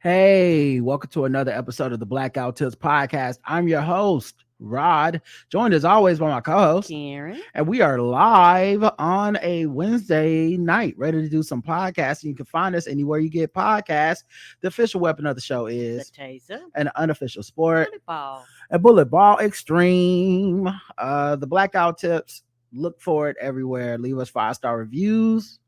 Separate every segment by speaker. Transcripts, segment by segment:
Speaker 1: Hey, welcome to another episode of the Blackout Tips podcast. I'm your host, Rod, joined as always by my co-host,
Speaker 2: Karen.
Speaker 1: and we are live on a Wednesday night, ready to do some podcasting. You can find us anywhere you get podcasts. The official weapon of the show
Speaker 2: The
Speaker 1: is
Speaker 2: taser.
Speaker 1: an unofficial sport,
Speaker 2: Bullet ball.
Speaker 1: a bullet ball extreme. The Blackout Tips, look for it everywhere. Leave us 5-star reviews,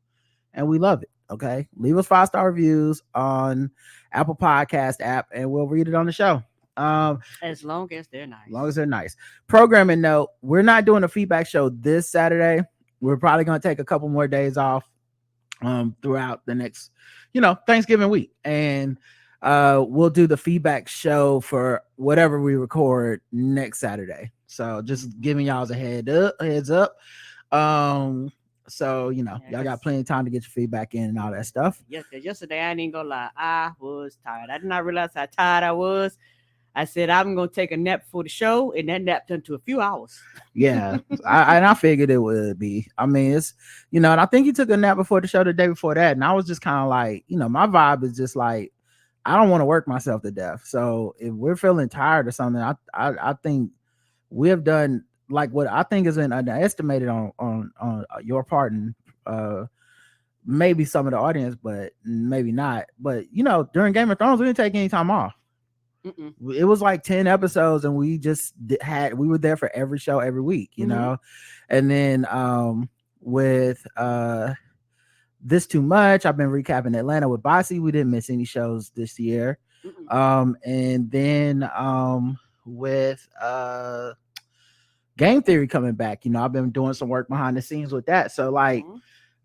Speaker 1: and we love it. Okay, leave us 5-star reviews on Apple Podcast app, and we'll read it on the show.
Speaker 2: As long as they're nice.
Speaker 1: As long as they're nice. Programming note: we're not doing a feedback show this Saturday. We're probably going to take a couple more days off throughout the next, Thanksgiving week, and we'll do the feedback show for whatever we record next Saturday. So just giving y'all a heads up. So y'all got plenty of time to get your feedback in and all that stuff.
Speaker 2: Yes, yesterday I ain't gonna lie, I was tired. I did not realize how tired I was. I said I'm gonna take a nap before the show, and that nap turned to a few hours.
Speaker 1: Yeah, I figured it would be. I mean, it's and I think you took a nap before the show the day before that, and I was just kind of like, my vibe is just like, I don't want to work myself to death. So if we're feeling tired or something, I think we have done like what I think has been underestimated on your part and maybe some of the audience, but maybe not. But during Game of Thrones, we didn't take any time off.
Speaker 2: Mm-mm.
Speaker 1: It was like 10 episodes, and we just we were there for every show every week, and then with This Too Much, I've been recapping Atlanta with Bossy. We didn't miss any shows this year. And then with Game Theory coming back, I've been doing some work behind the scenes with that. So like,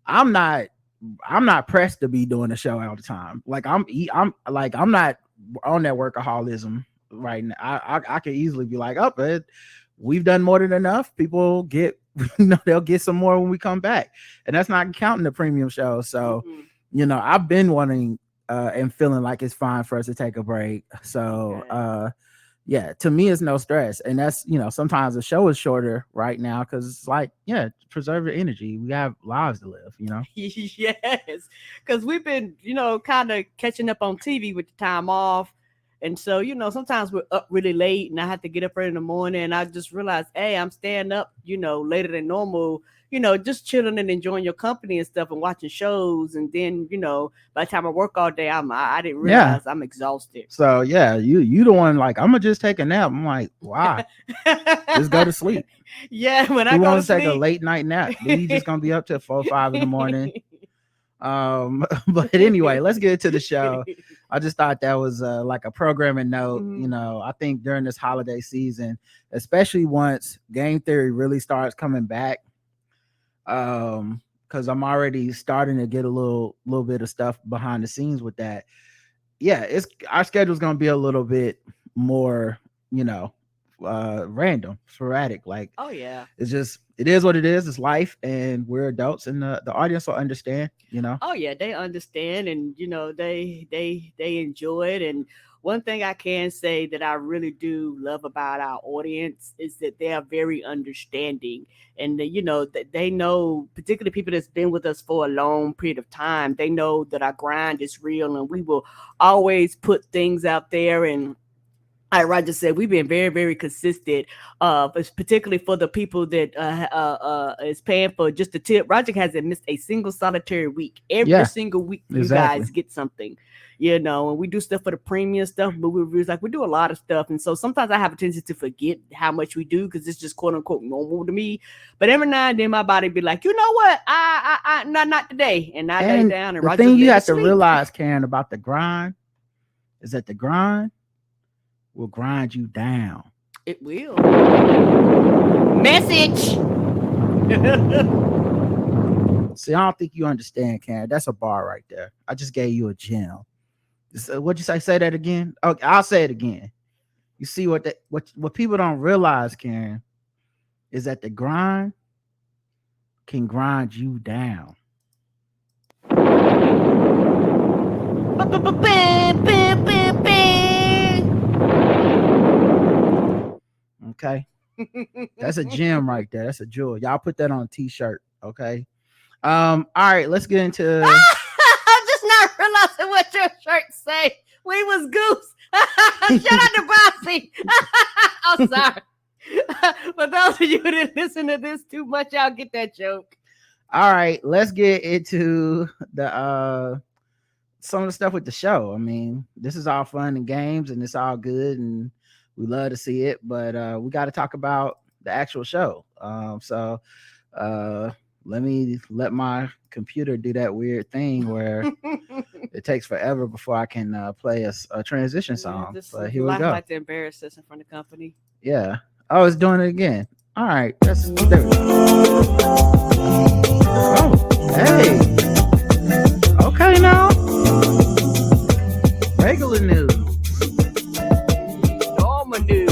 Speaker 1: I'm not pressed to be doing a show all the time. Like I'm not on that workaholism right now. I could easily be like, oh, but we've done more than enough. People get, they'll get some more when we come back, and that's not counting the premium show. So, I've been wanting and feeling like it's fine for us to take a break. So, yeah, to me, it's no stress. And that's, sometimes the show is shorter right now because it's like, preserve your energy. We have lives to live,
Speaker 2: Yes, because we've been, kind of catching up on TV with the time off. And so, sometimes we're up really late and I have to get up early in the morning. And I just realized, hey, I'm staying up, later than normal, just chilling and enjoying your company and stuff and watching shows. And then, by the time I work all day, I didn't realize I'm exhausted.
Speaker 1: So, yeah, you the one like, I'm going to just take a nap. I'm like, why? Just go to sleep.
Speaker 2: Yeah, when I go to
Speaker 1: take a late night nap. You just going to be up till 4 or 5 in the morning. But anyway, let's get into the show. I just thought that was like a programming note. I think during this holiday season, especially once Game Theory really starts coming back, because I'm already starting to get a little bit of stuff behind the scenes with that. Yeah, our schedule's gonna be a little bit more, random, sporadic. Like,
Speaker 2: oh yeah,
Speaker 1: it is what it is. It's life, and we're adults, and the audience will understand.
Speaker 2: Oh yeah, they understand, and they enjoy it. And one thing I can say that I really do love about our audience is that they are very understanding, and that they know, particularly people that's been with us for a long period of time, they know that our grind is real, and we will always put things out there. And like Roger said, we've been very, very consistent, particularly for the people that is paying for just the tip. Roger hasn't missed a single solitary week. Every single week, you guys get something, and we do stuff for the premium stuff, but we do a lot of stuff. And so sometimes I have a tendency to forget how much we do because it's just quote unquote normal to me. But every now and then my body be like, you know what? I not today. And I lay down and
Speaker 1: the
Speaker 2: Roger
Speaker 1: thing you have to
Speaker 2: sleep.
Speaker 1: realize, Karen, about the grind is that the grind will grind you down.
Speaker 2: It will. Message.
Speaker 1: See, I don't think you understand, Karen. That's a bar right there. I just gave you a gem. What'd you say? Say that again. Okay, I'll say it again. You see what people don't realize, Karen, is that the grind can grind you down. Okay, that's a gem right there. That's a jewel. Y'all put that on a t-shirt. Okay. All right, let's get into
Speaker 2: I'm just not realizing what your shirt say. We was Goose. Shout out to Bossy. I'm sorry. For those of you that listen to this too much, y'all get that joke.
Speaker 1: All right, let's get into the some of the stuff with the show. I mean, this is all fun and games, and it's all good, and we love to see it. But we got to talk about the actual show. So let me let my computer do that weird thing where it takes forever before I can play a transition song. But here we go.
Speaker 2: I like to embarrass us in front of company.
Speaker 1: Yeah. Oh, it's doing it again. All right. There we go. Oh, hey. Okay, now. Regular news.
Speaker 2: Normal news.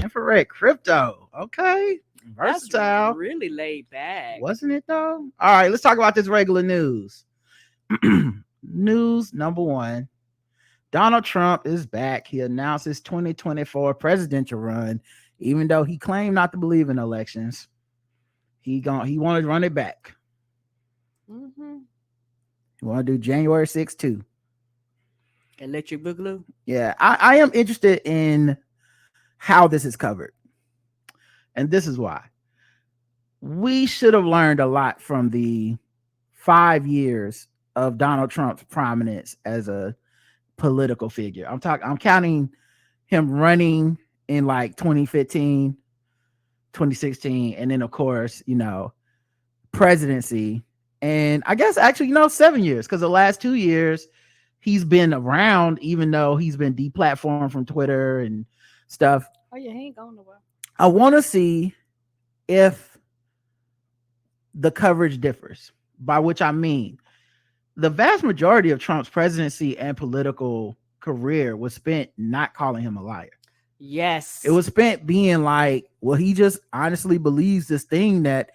Speaker 1: Infrared crypto. Okay. Versatile.
Speaker 2: That's really laid back.
Speaker 1: Wasn't it though? All right, let's talk about this regular news. News number one. Donald Trump is back. He announced his 2024 presidential run, even though he claimed not to believe in elections. He wanted to run it back.
Speaker 2: Mm-hmm.
Speaker 1: He want to do January 6th too.
Speaker 2: Electric Boogaloo.
Speaker 1: Yeah, I am interested in how this is covered. And this is why. We should have learned a lot from the 5 years of Donald Trump's prominence as a political figure. I'm counting him running in like 2015, 2016, and then of course, presidency. And I guess actually, 7 years, because the last 2 years he's been around, even though he's been deplatformed from Twitter and stuff.
Speaker 2: Oh yeah, he ain't going nowhere.
Speaker 1: I want to see if the coverage differs, by which I mean the vast majority of Trump's presidency and political career was spent not calling him a liar.
Speaker 2: Yes.
Speaker 1: It was spent being like, well, he just honestly believes this thing that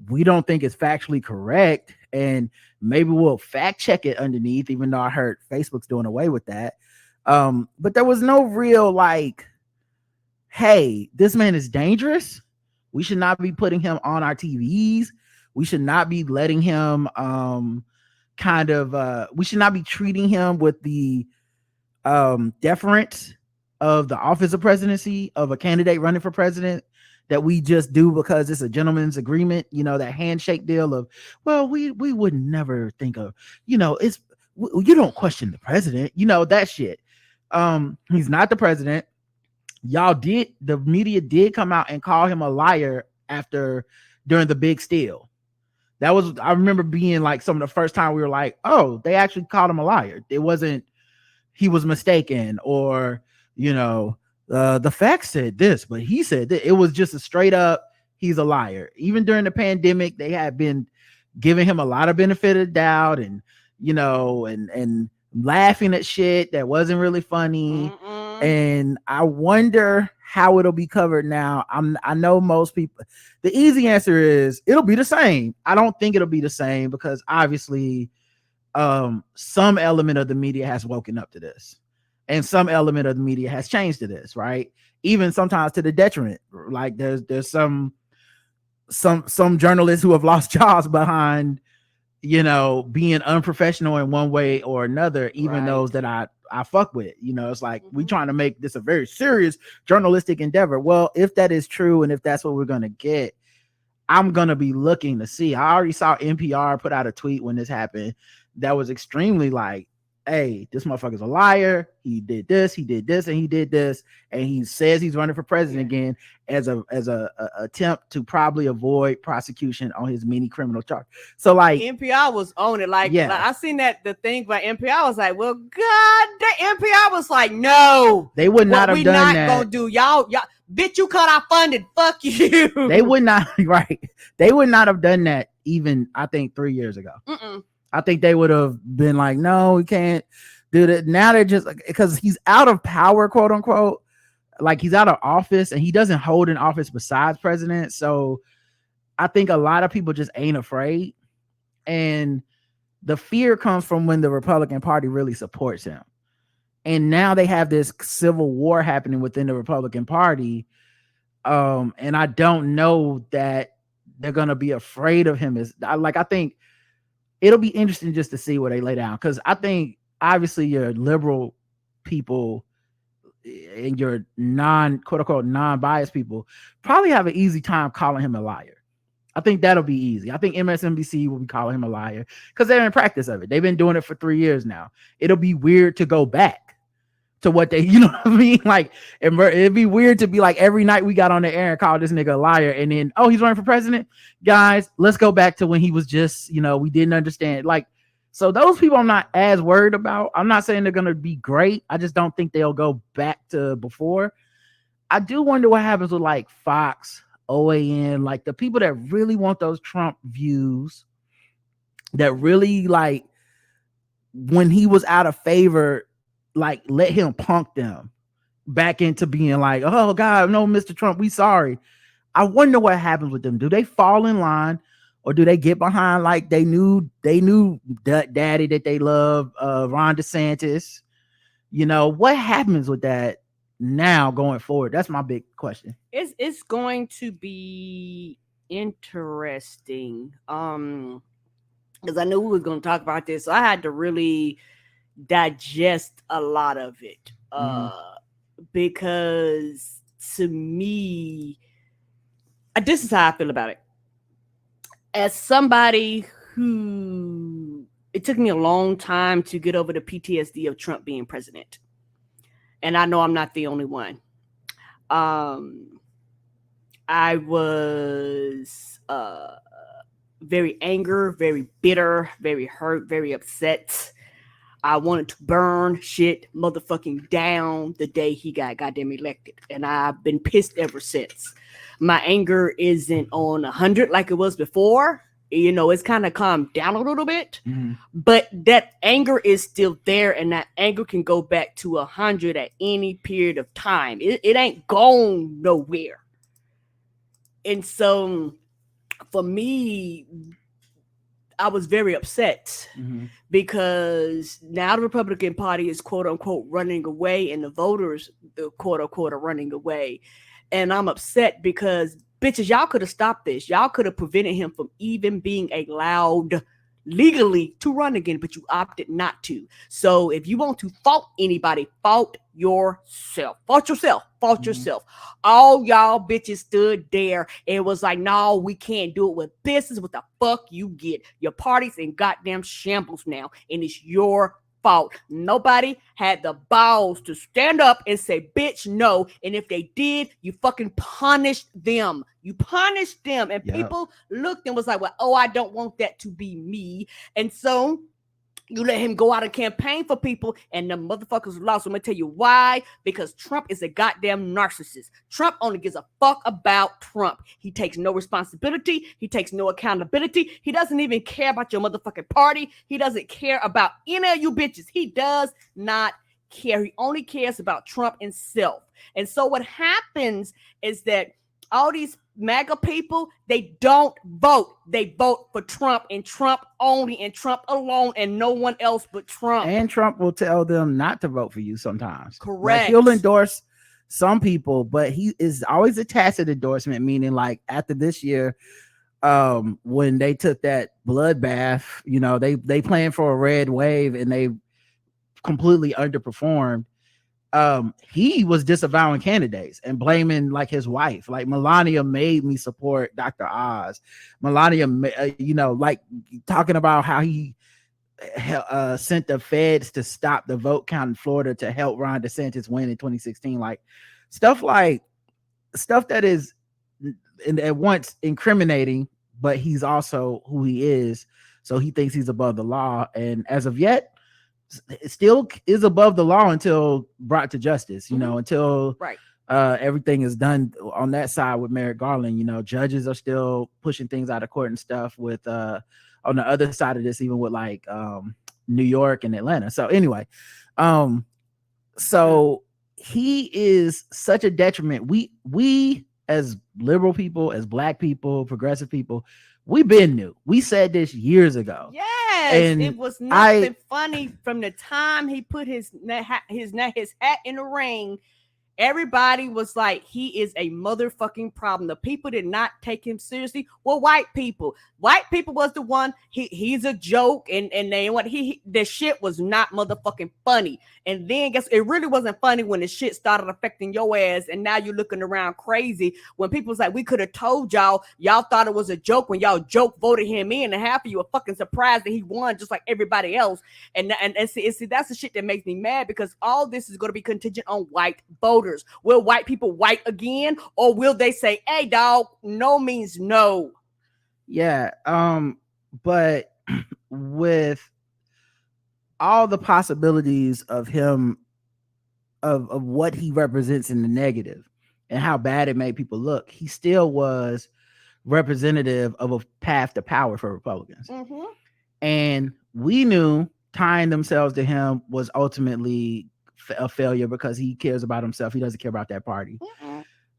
Speaker 1: we don't think is factually correct, and maybe we'll fact check it underneath, even though I heard Facebook's doing away with that. But there was no real like, hey, this man is dangerous. We should not be putting him on our TVs. We should not be letting him we should not be treating him with the deference of the office of presidency of a candidate running for president that we just do because it's a gentleman's agreement, that handshake deal of, well, we would never think of, you don't question the president, that shit. He's not the president. The media did come out and call him a liar during the big steal. I remember being like some of the first time we were like, oh, they actually called him a liar. It wasn't, he was mistaken, or, the facts said this, but he said that. It was just a straight up, he's a liar. Even during the pandemic, they had been giving him a lot of benefit of the doubt and, and laughing at shit that wasn't really funny. Mm-mm. And I wonder how it'll be covered now. I know most people, the easy answer is it'll be the same. I don't think it'll be the same because obviously some element of the media has woken up to this, and some element of the media has changed to this, right? Even sometimes to the detriment. Like there's some journalists who have lost jobs behind, being unprofessional in one way or another, even right. Those that I fuck with, it's like, we trying to make this a very serious journalistic endeavor. Well, if that is true, and if that's what we're going to get, I'm going to be looking to see. I already saw NPR put out a tweet when this happened that was extremely like, hey, this motherfucker's a liar. He did this, and he did this, and he says he's running for president again as a attempt to probably avoid prosecution on his many criminal charge. So like
Speaker 2: NPR was on it. Like I seen that the thing by NPR was like, well, God, the NPR was like, no,
Speaker 1: they would not have done that.
Speaker 2: We not gonna do y'all, bitch. You cut our funding. Fuck you.
Speaker 1: They would not. Right. They would not have done that even, I think, 3 years ago. Mm-mm. I think they would have been like, no, we can't do that. Now they're just like, because he's out of power, quote unquote. Like he's out of office and he doesn't hold an office besides president. So I think a lot of people just ain't afraid. And the fear comes from when the Republican Party really supports him. and now they have this civil war happening within the Republican Party. And I don't know that they're gonna be afraid of him. I think it'll be interesting just to see where they lay down, because I think obviously your liberal people and your quote unquote non-biased people probably have an easy time calling him a liar. I think that'll be easy. I think MSNBC will be calling him a liar because they're in practice of it. They've been doing it for 3 years now. It'll be weird to go back to what they, you know what I mean? Like, it'd be weird to be like, every night we got on the air and called this nigga a liar, and then, oh, he's running for president. Guys, let's go back to when he was just, we didn't understand. Like, so those people I'm not as worried about. I'm not saying they're going to be great. I just don't think they'll go back to before. I do wonder what happens with like Fox, OAN, like the people that really want those Trump views, that really, like, when he was out of favor, like, let him punk them back into being like, oh God, no, Mr. Trump, we sorry. I wonder what happens with them. Do they fall in line, or do they get behind like they knew daddy that they love, Ron DeSantis? What happens with that now going forward? That's my big question.
Speaker 2: It's going to be interesting. Because I knew we was going to talk about this, so I had to really digest a lot of it. Because to me, this is how I feel about it. As somebody who, it took me a long time to get over the PTSD of Trump being president. And I know I'm not the only one. I was very angry, very bitter, very hurt, very upset. I wanted to burn shit motherfucking down the day he got goddamn elected. And I've been pissed ever since. My anger isn't on 100 like it was before. It's kind of calmed down a little bit. Mm-hmm. But that anger is still there, and that anger can go back to 100 at any period of time. It ain't gone nowhere. And so for me, I was very upset because now the Republican Party is quote unquote running away, and the voters, quote unquote, are running away. And I'm upset because, bitches, y'all could have stopped this. Y'all could have prevented him from even being allowed legally to run again, but you opted not to. So if you want to fault anybody, fault yourself. Fault yourself. Fault yourself. All y'all bitches stood there and was like, no, we can't do it with this. This is what the fuck you get. Your party's in goddamn shambles now, and it's your fault. Nobody had the balls to stand up and say, bitch, no. And if they did, you fucking punished them. You punished them. And people looked and was like, well, oh, I don't want that to be me. And so you let him go out and campaign for people, and the motherfuckers lost. I'm gonna tell you why. Because Trump is a goddamn narcissist. Trump only gives a fuck about Trump. He takes no responsibility. He takes no accountability. He doesn't even care about your motherfucking party. He doesn't care about any of you bitches. He does not care. He only cares about Trump himself. And so what happens is that all these MAGA people, they don't vote. They vote for Trump, and Trump only, and Trump alone, and no one else but Trump.
Speaker 1: And Trump will tell them not to vote for you sometimes.
Speaker 2: Correct.
Speaker 1: Like, he'll endorse some people, but he is always a tacit endorsement, meaning like after this year, when they took that bloodbath, they planned for a red wave and they completely underperformed. He was disavowing candidates and blaming like his wife. Like, Melania made me support Dr. Oz. Melania, like talking about how he sent the feds to stop the vote count in Florida to help Ron DeSantis win in 2016. Like stuff that is at once incriminating, but he's also who he is. So he thinks he's above the law. And as of yet, it still is above the law until brought to justice, until everything is done on that side with Merrick Garland. Judges are still pushing things out of court and stuff with on the other side of this, even with like New York and Atlanta. So anyway, so he is such a detriment. We as liberal people, as black people, progressive people, we've been new. We said this years ago.
Speaker 2: Yes,
Speaker 1: And
Speaker 2: it was
Speaker 1: I
Speaker 2: nothing funny from the time he put his hat in the ring. Everybody was like, he is a motherfucking problem. The people did not take him seriously. Well, white people was the one. He's a joke, and they what the shit was not motherfucking funny. And then guess it really wasn't funny when the shit started affecting your ass, and now you're looking around crazy when people was like, we could have told y'all thought it was a joke when y'all joke voted him in, and half of you are fucking surprised that he won just like everybody else. And see that's the shit that makes me mad, because all this is going to be contingent on white voters. Will white people white again, or will they say, hey dog, no means no?
Speaker 1: Yeah, but with all the possibilities of him, of what he represents in the negative and how bad it made people look, he still was representative of a path to power for Republicans.
Speaker 2: Mm-hmm.
Speaker 1: And we knew tying themselves to him was ultimately a failure, because he cares about himself. He doesn't care about that party.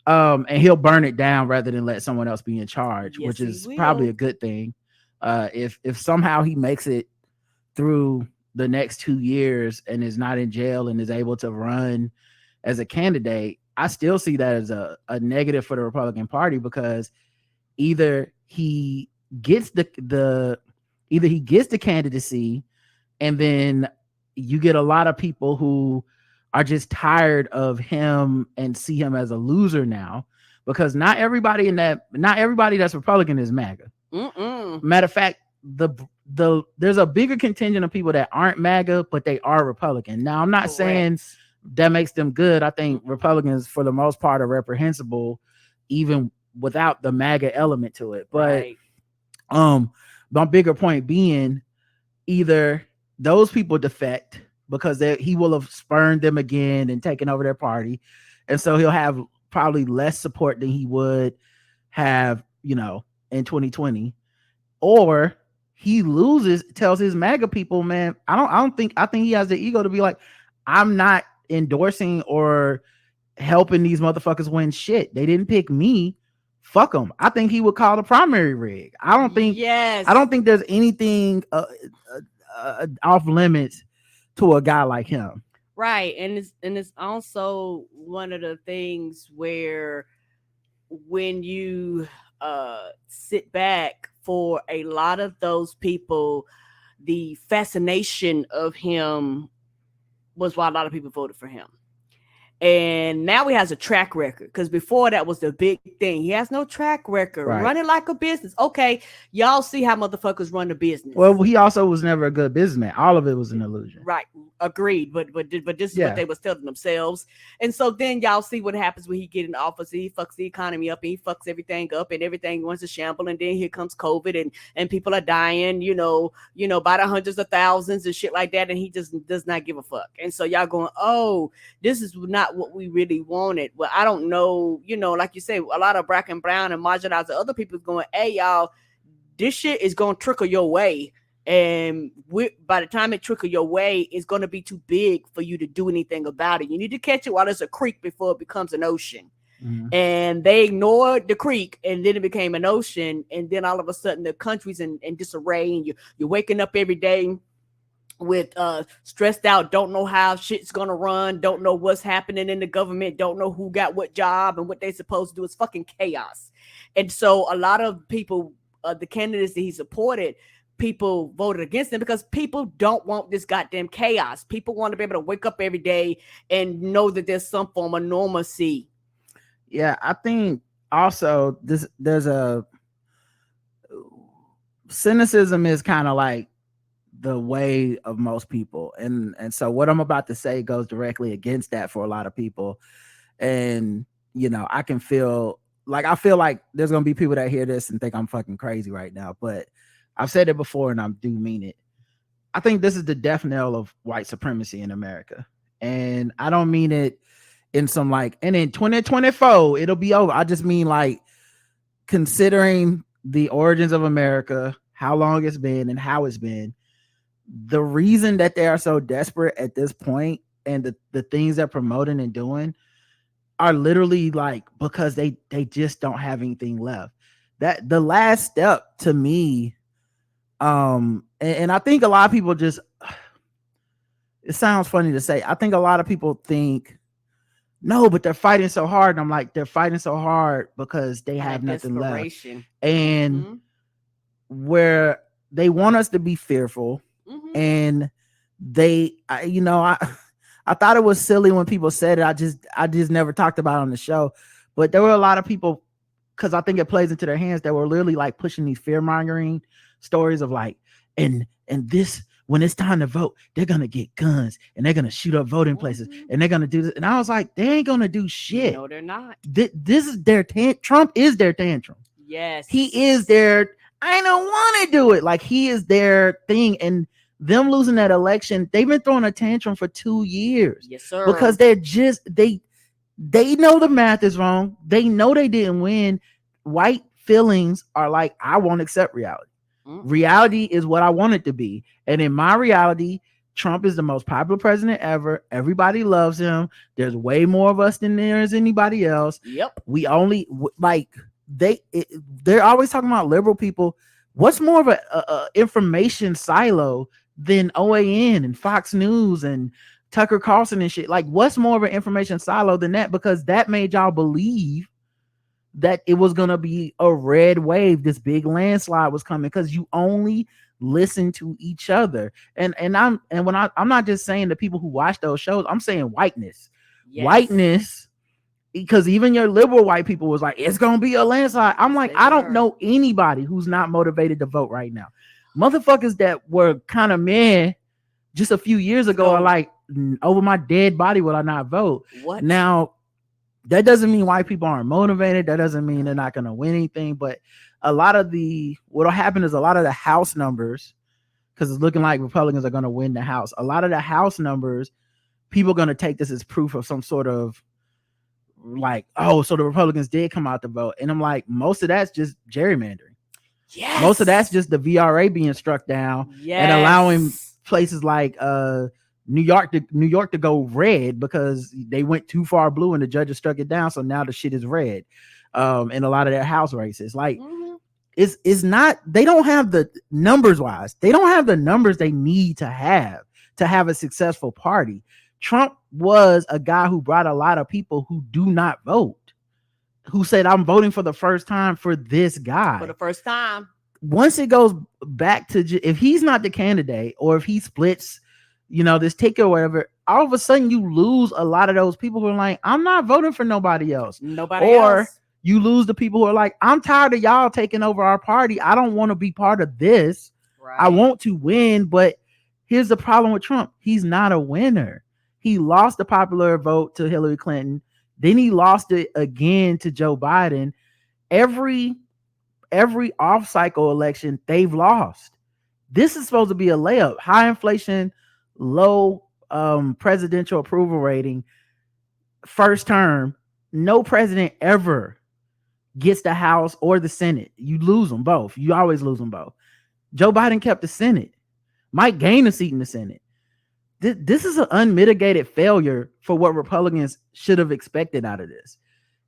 Speaker 1: And he'll burn it down rather than let someone else be in charge, which is probably a good thing. If somehow he makes it through the next 2 years and is not in jail and is able to run as a candidate, I still see that as a negative for the Republican Party, because either he gets the candidacy, and then you get a lot of people who are just tired of him and see him as a loser now, because not everybody that's Republican is MAGA. Matter of fact, there's a bigger contingent of people that aren't MAGA, but they are Republican. Now, I'm not saying that makes them good. I think Republicans, for the most part, are reprehensible, even without the MAGA element to it. But my bigger point being, either those people defect because he will have spurned them again and taken over their party, and so he'll have probably less support than he would have, in 2020, or he tells his MAGA people, man, I think he has the ego to be like, I'm not endorsing or helping these motherfuckers win shit. They didn't pick me. Fuck them. I think he would call the primary rig. I don't think there's anything off limits to a guy like him.
Speaker 2: Right. And it's also one of the things where when you sit back, for a lot of those people, the fascination of him was why a lot of people voted for him. And now he has a track record, because before that was the big thing. He has no track record. Right. Running like a business. Okay, y'all see how motherfuckers run the business.
Speaker 1: Well, he also was never a good businessman. All of it was an illusion.
Speaker 2: Right. Agreed. But this is what they was telling themselves. And so then y'all see what happens when he get in office. He fucks the economy up, and he fucks everything up, and everything wants to shamble. And then here comes COVID, and people are dying, by the hundreds of thousands and shit like that. And he just does not give a fuck. And so y'all going, oh, this is not what we really wanted. Well, I don't know, like you say, a lot of black and brown and marginalized other people going, hey, y'all, this shit is going to trickle your way. And by the time it trickle your way, it's going to be too big for you to do anything about it. You need to catch it while it's a creek before it becomes an ocean. Mm-hmm. And they ignored the creek, and then it became an ocean. And then all of a sudden the country's in disarray, and you're waking up every day with stressed out, don't know how shit's gonna run, don't know what's happening in the government, don't know who got what job and what they supposed to do. It's fucking chaos. And so a lot of people, the candidates that he supported, people voted against him because people don't want this goddamn chaos. People want to be able to wake up every day and know that there's some form of normalcy.
Speaker 1: Yeah, I think also there's a cynicism is kind of like the way of most people, and so what I'm about to say goes directly against that for a lot of people. And I feel like there's gonna be people that hear this and think I'm fucking crazy right now, but I've said it before and I do mean it. I think this is the death knell of white supremacy in America, and I don't mean it in some and in 2024 it'll be over. I just mean considering the origins of America, how long it's been and how it's been. The reason that they are so desperate at this point, and the things they're promoting and doing, are literally like, because they just don't have anything left. That the last step to me, and I think a lot of people just, it sounds funny to say, I think a lot of people think, no, but they're fighting so hard. And I'm like, they're fighting so hard because they have nothing left. And where they want us to be fearful, and I thought it was silly when people said it. I just never talked about it on the show, but there were a lot of people, because I think it plays into their hands, that were literally like pushing these fear mongering stories of like, and this, when it's time to vote, they're gonna get guns and they're gonna shoot up voting places and they're gonna do this. And I was like, they ain't gonna do shit.
Speaker 2: No, they're not.
Speaker 1: This is their Trump is their tantrum.
Speaker 2: Yes,
Speaker 1: he is their, I don't want to do it. Like, he is their thing. And them losing that election, they've been throwing a tantrum for 2 years.
Speaker 2: Yes, sir.
Speaker 1: Because they're just, they know the math is wrong. They know they didn't win. White feelings are like, I won't accept reality. Reality is what I want it to be. And in my reality, Trump is the most popular president ever. Everybody loves him. There's way more of us than there is anybody else.
Speaker 2: Yep.
Speaker 1: We only like, they're always talking about liberal people. What's more of a information silo than OAN and Fox News and Tucker Carlson and shit? Like, what's more of an information silo than that? Because that made y'all believe that it was gonna be a red wave, this big landslide was coming, because you only listen to each other. And I'm not just saying the people who watch those shows, I'm saying whiteness. Yes. Whiteness, because even your liberal white people was like, it's gonna be a landslide. I'm like, I don't know anybody who's not motivated to vote right now. Motherfuckers that were kind of meh just a few years ago are like, over my dead body will I not vote? What? Now, that doesn't mean white people aren't motivated. That doesn't mean they're not going to win anything. But what'll happen is a lot of the House numbers, because it's looking like Republicans are going to win the House. A lot of the House numbers, people are going to take this as proof of some sort of like, oh, so the Republicans did come out to vote. And I'm like, most of that's just gerrymandering. Yes. Most of that's just the VRA being struck down and allowing places like New York to go red because they went too far blue and the judges struck it down. So now the shit is red. In a lot of their House races, like it's not, they don't have the numbers wise. They don't have the numbers they need to have a successful party. Trump was a guy who brought a lot of people who do not vote, who said, I'm voting for the first time for this guy.
Speaker 2: For the first time.
Speaker 1: Once it goes back to, if he's not the candidate, or if he splits, this ticket or whatever, all of a sudden you lose a lot of those people who are like, I'm not voting for nobody else. Or you lose the people who are like, I'm tired of y'all taking over our party. I don't want to be part of this. Right. I want to win, but here's the problem with Trump. He's not a winner. He lost the popular vote to Hillary Clinton. Then he lost it again to Joe Biden. Every off-cycle election, they've lost. This is supposed to be a layup. High inflation, low presidential approval rating, first term. No president ever gets the House or the Senate. You lose them both. You always lose them both. Joe Biden kept the Senate. Might gain a seat in the Senate. This is an unmitigated failure for what Republicans should have expected out of this.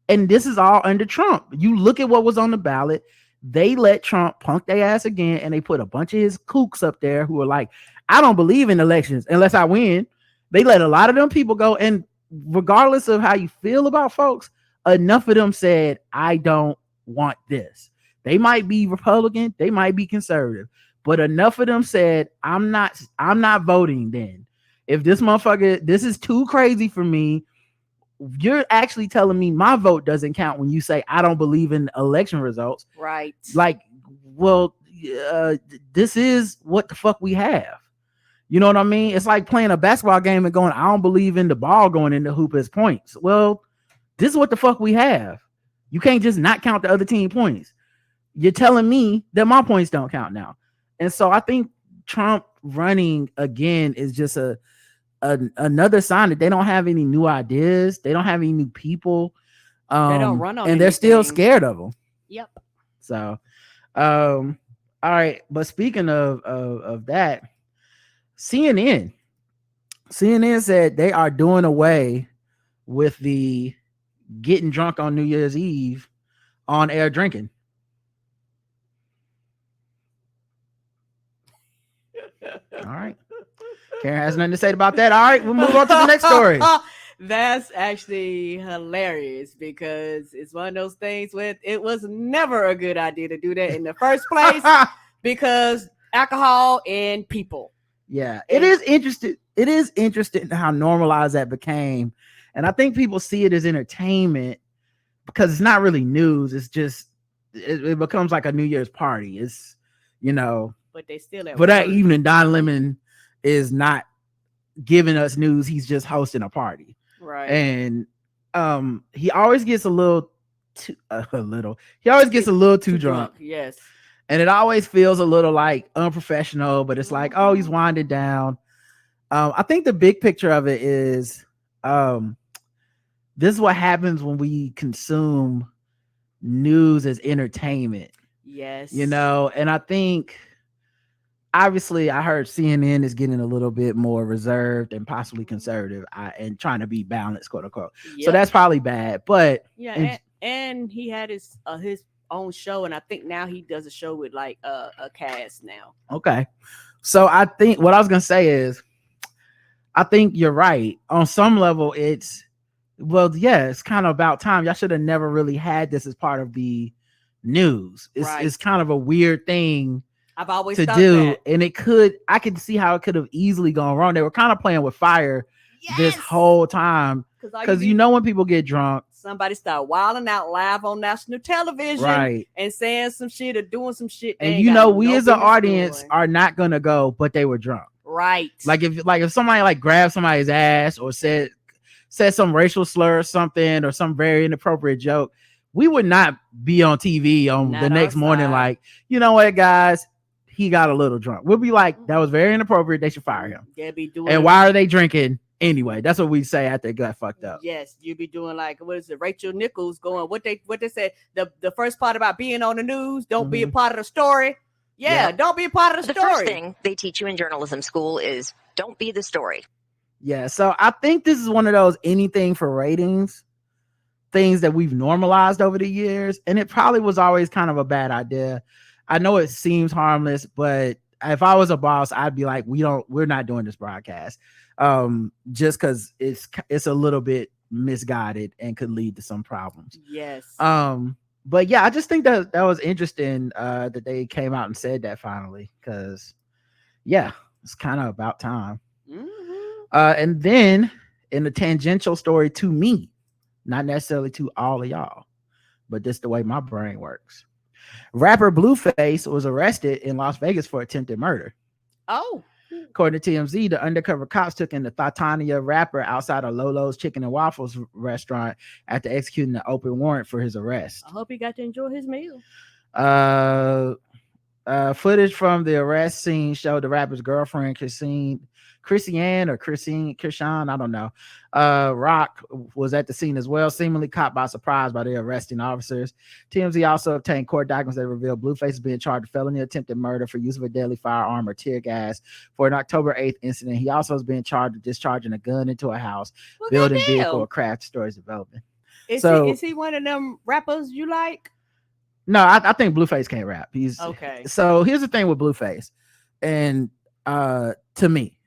Speaker 1: And this is all under Trump. You look at what was on the ballot. They let Trump punk their ass again, and they put a bunch of his kooks up there who are like, I don't believe in elections unless I win. They let a lot of them people go. And regardless of how you feel about folks, enough of them said, I don't want this. They might be Republican, they might be conservative, but enough of them said, I'm not voting then. If this motherfucker, this is too crazy for me, you're actually telling me my vote doesn't count when you say I don't believe in election results.
Speaker 2: Right.
Speaker 1: Like, well, this is what the fuck we have. You know what I mean? It's like playing a basketball game and going, I don't believe in the ball going in the hoop as points. Well, this is what the fuck we have. You can't just not count the other team points. You're telling me that my points don't count now. And so I think Trump running again is just another sign that they don't have any new ideas. They don't have any new people.
Speaker 2: They don't run on
Speaker 1: and
Speaker 2: anything.
Speaker 1: They're still scared of them.
Speaker 2: Yep.
Speaker 1: So, all right. But speaking of that, CNN said they are doing away with the getting drunk on New Year's Eve on air drinking. All right. Karen has nothing to say about that. All right, we'll move on to the next story.
Speaker 2: That's actually hilarious because it's one of those things where it was never a good idea to do that in the first place because alcohol and people.
Speaker 1: Yeah, it is interesting. It is interesting how normalized that became. And I think people see it as entertainment because it's not really news. It's just, it becomes like a New Year's party. It's,
Speaker 2: but they still at
Speaker 1: for that evening, Don Lemon is not giving us news. He's just hosting a party.
Speaker 2: Right.
Speaker 1: And he always gets a little too drunk.
Speaker 2: Yes.
Speaker 1: And it always feels a little like unprofessional, but it's like, oh, he's winding down. I think the big picture of it is this is what happens when we consume news as entertainment.
Speaker 2: Yes.
Speaker 1: And I think obviously I heard CNN is getting a little bit more reserved and possibly conservative and trying to be balanced, quote unquote. Yep. So that's probably bad. But
Speaker 2: yeah, and he had his own show, and I think now he does a show with like a cast now.
Speaker 1: Okay. So I think what I was gonna say is I think you're right. On some level, it's kind of about time. Y'all should have never really had this as part of the news. It's kind of a weird thing
Speaker 2: I've always
Speaker 1: to do, and I could see how it could have easily gone wrong. They were kind of playing with fire this whole time because when people get drunk,
Speaker 2: somebody start wilding out live on national television, and saying some shit or doing some shit,
Speaker 1: and we as an audience are not gonna go, but they were drunk,
Speaker 2: right?
Speaker 1: Like if somebody like grabbed somebody's ass or said some racial slur or something or some very inappropriate joke, we would not be on TV on the next morning like, you know what, guys, he got a little drunk. We'll be like, that was very inappropriate. They should fire him.
Speaker 2: They'll be doing.
Speaker 1: And why are they drinking anyway? That's what we say after they got fucked up.
Speaker 2: Yes, you'll be doing like, what is it? Rachel Nichols going. What they said. The first part about being on the news. Don't be a part of the story. Yeah, don't be a part of the story.
Speaker 3: The first thing they teach you in journalism school is don't be the story.
Speaker 1: Yeah, so I think this is one of those anything for ratings things that we've normalized over the years, and it probably was always kind of a bad idea. I know it seems harmless, but if I was a boss, I'd be like, we're not doing this broadcast, just because it's a little bit misguided and could lead to some problems.
Speaker 2: Yes.
Speaker 1: But yeah, I just think that was interesting that they came out and said that finally, because yeah, it's kind of about time.
Speaker 2: Mm-hmm.
Speaker 1: And then in the tangential story to me, not necessarily to all of y'all, but just the way my brain works. Rapper Blueface was arrested in Las Vegas for attempted murder.
Speaker 2: Oh.
Speaker 1: According to TMZ, the undercover cops took in the Titania rapper outside of Lolo's Chicken and Waffles restaurant after executing an open warrant for his arrest.
Speaker 2: I hope he got to enjoy his meal.
Speaker 1: Footage from the arrest scene showed the rapper's girlfriend, Christian, I don't know. Rock was at the scene as well, seemingly caught by surprise by the arresting officers. TMZ also obtained court documents that reveal Blueface is being charged with felony attempted murder for use of a deadly firearm or tear gas for an October 8th incident. He also is being charged with discharging a gun into a house, building vehicle or craft storage development.
Speaker 2: Is he one of them rappers you like?
Speaker 1: No, I think Blueface can't rap. He's
Speaker 2: okay.
Speaker 1: So here's the thing with Blueface, and to me,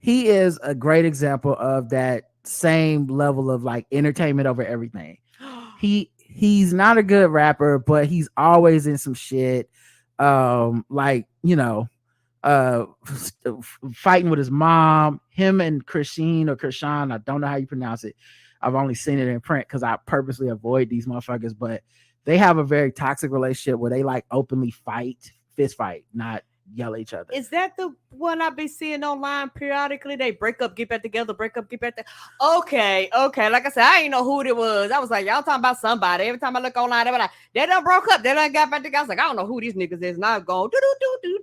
Speaker 1: he is a great example of that same level of like entertainment over everything. He's not a good rapper, but he's always in some shit. Fighting with his mom, him and Christian, I don't know how you pronounce it. I've only seen it in print because I purposely avoid these motherfuckers, but they have a very toxic relationship where they like openly fist fight, not yell at each other.
Speaker 2: Is that the one I've been seeing online periodically? They break up, get back together, break up, get back together. Okay. Like I said, I ain't know who it was. I was like, y'all talking about somebody. Every time I look online, they were like, they done broke up, they done got back together. I was like, I don't know who these niggas is. Now going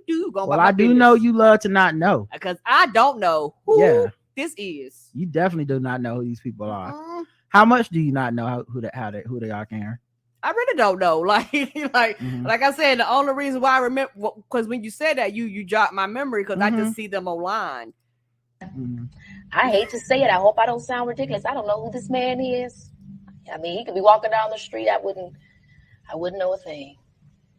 Speaker 2: do.
Speaker 1: Well, I do know you love to not know,
Speaker 2: because I don't know who this is.
Speaker 1: You definitely do not know who these people are. How much do you not know who they are, Karen?
Speaker 2: I really don't know. Like I said, the only reason why I remember, because when you said that, you jogged my memory, because I just see them online.
Speaker 3: I hate to say it. I hope I don't sound ridiculous. I don't know who this man is.
Speaker 4: I mean, he could be walking down the street. I wouldn't know a thing.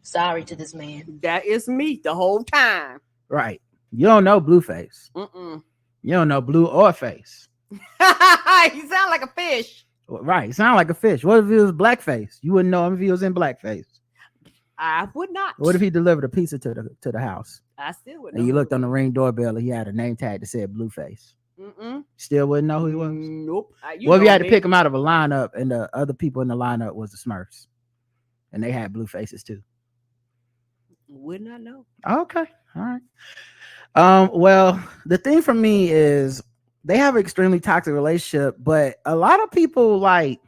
Speaker 4: Sorry to this man.
Speaker 2: That is me the whole time.
Speaker 1: Right. You don't know Blueface.
Speaker 2: Mm-mm.
Speaker 1: You don't know Blue or Face.
Speaker 2: He sound like a fish.
Speaker 1: Right. Sound like a fish. What if it was blackface? You wouldn't know him if he was in blackface.
Speaker 2: I would not.
Speaker 1: What if he delivered a pizza to the house?
Speaker 2: I still wouldn't.
Speaker 1: And you looked on the Ring doorbell and he had a name tag that said Blueface.
Speaker 2: Mm-mm.
Speaker 1: Still wouldn't know who he was?
Speaker 2: Nope.
Speaker 1: What if you had to pick him out of a lineup and the other people in the lineup was the Smurfs? And they had blue faces too.
Speaker 2: Would not know.
Speaker 1: Okay. All right. Well, the thing for me is they have an extremely toxic relationship, but a lot of people, like,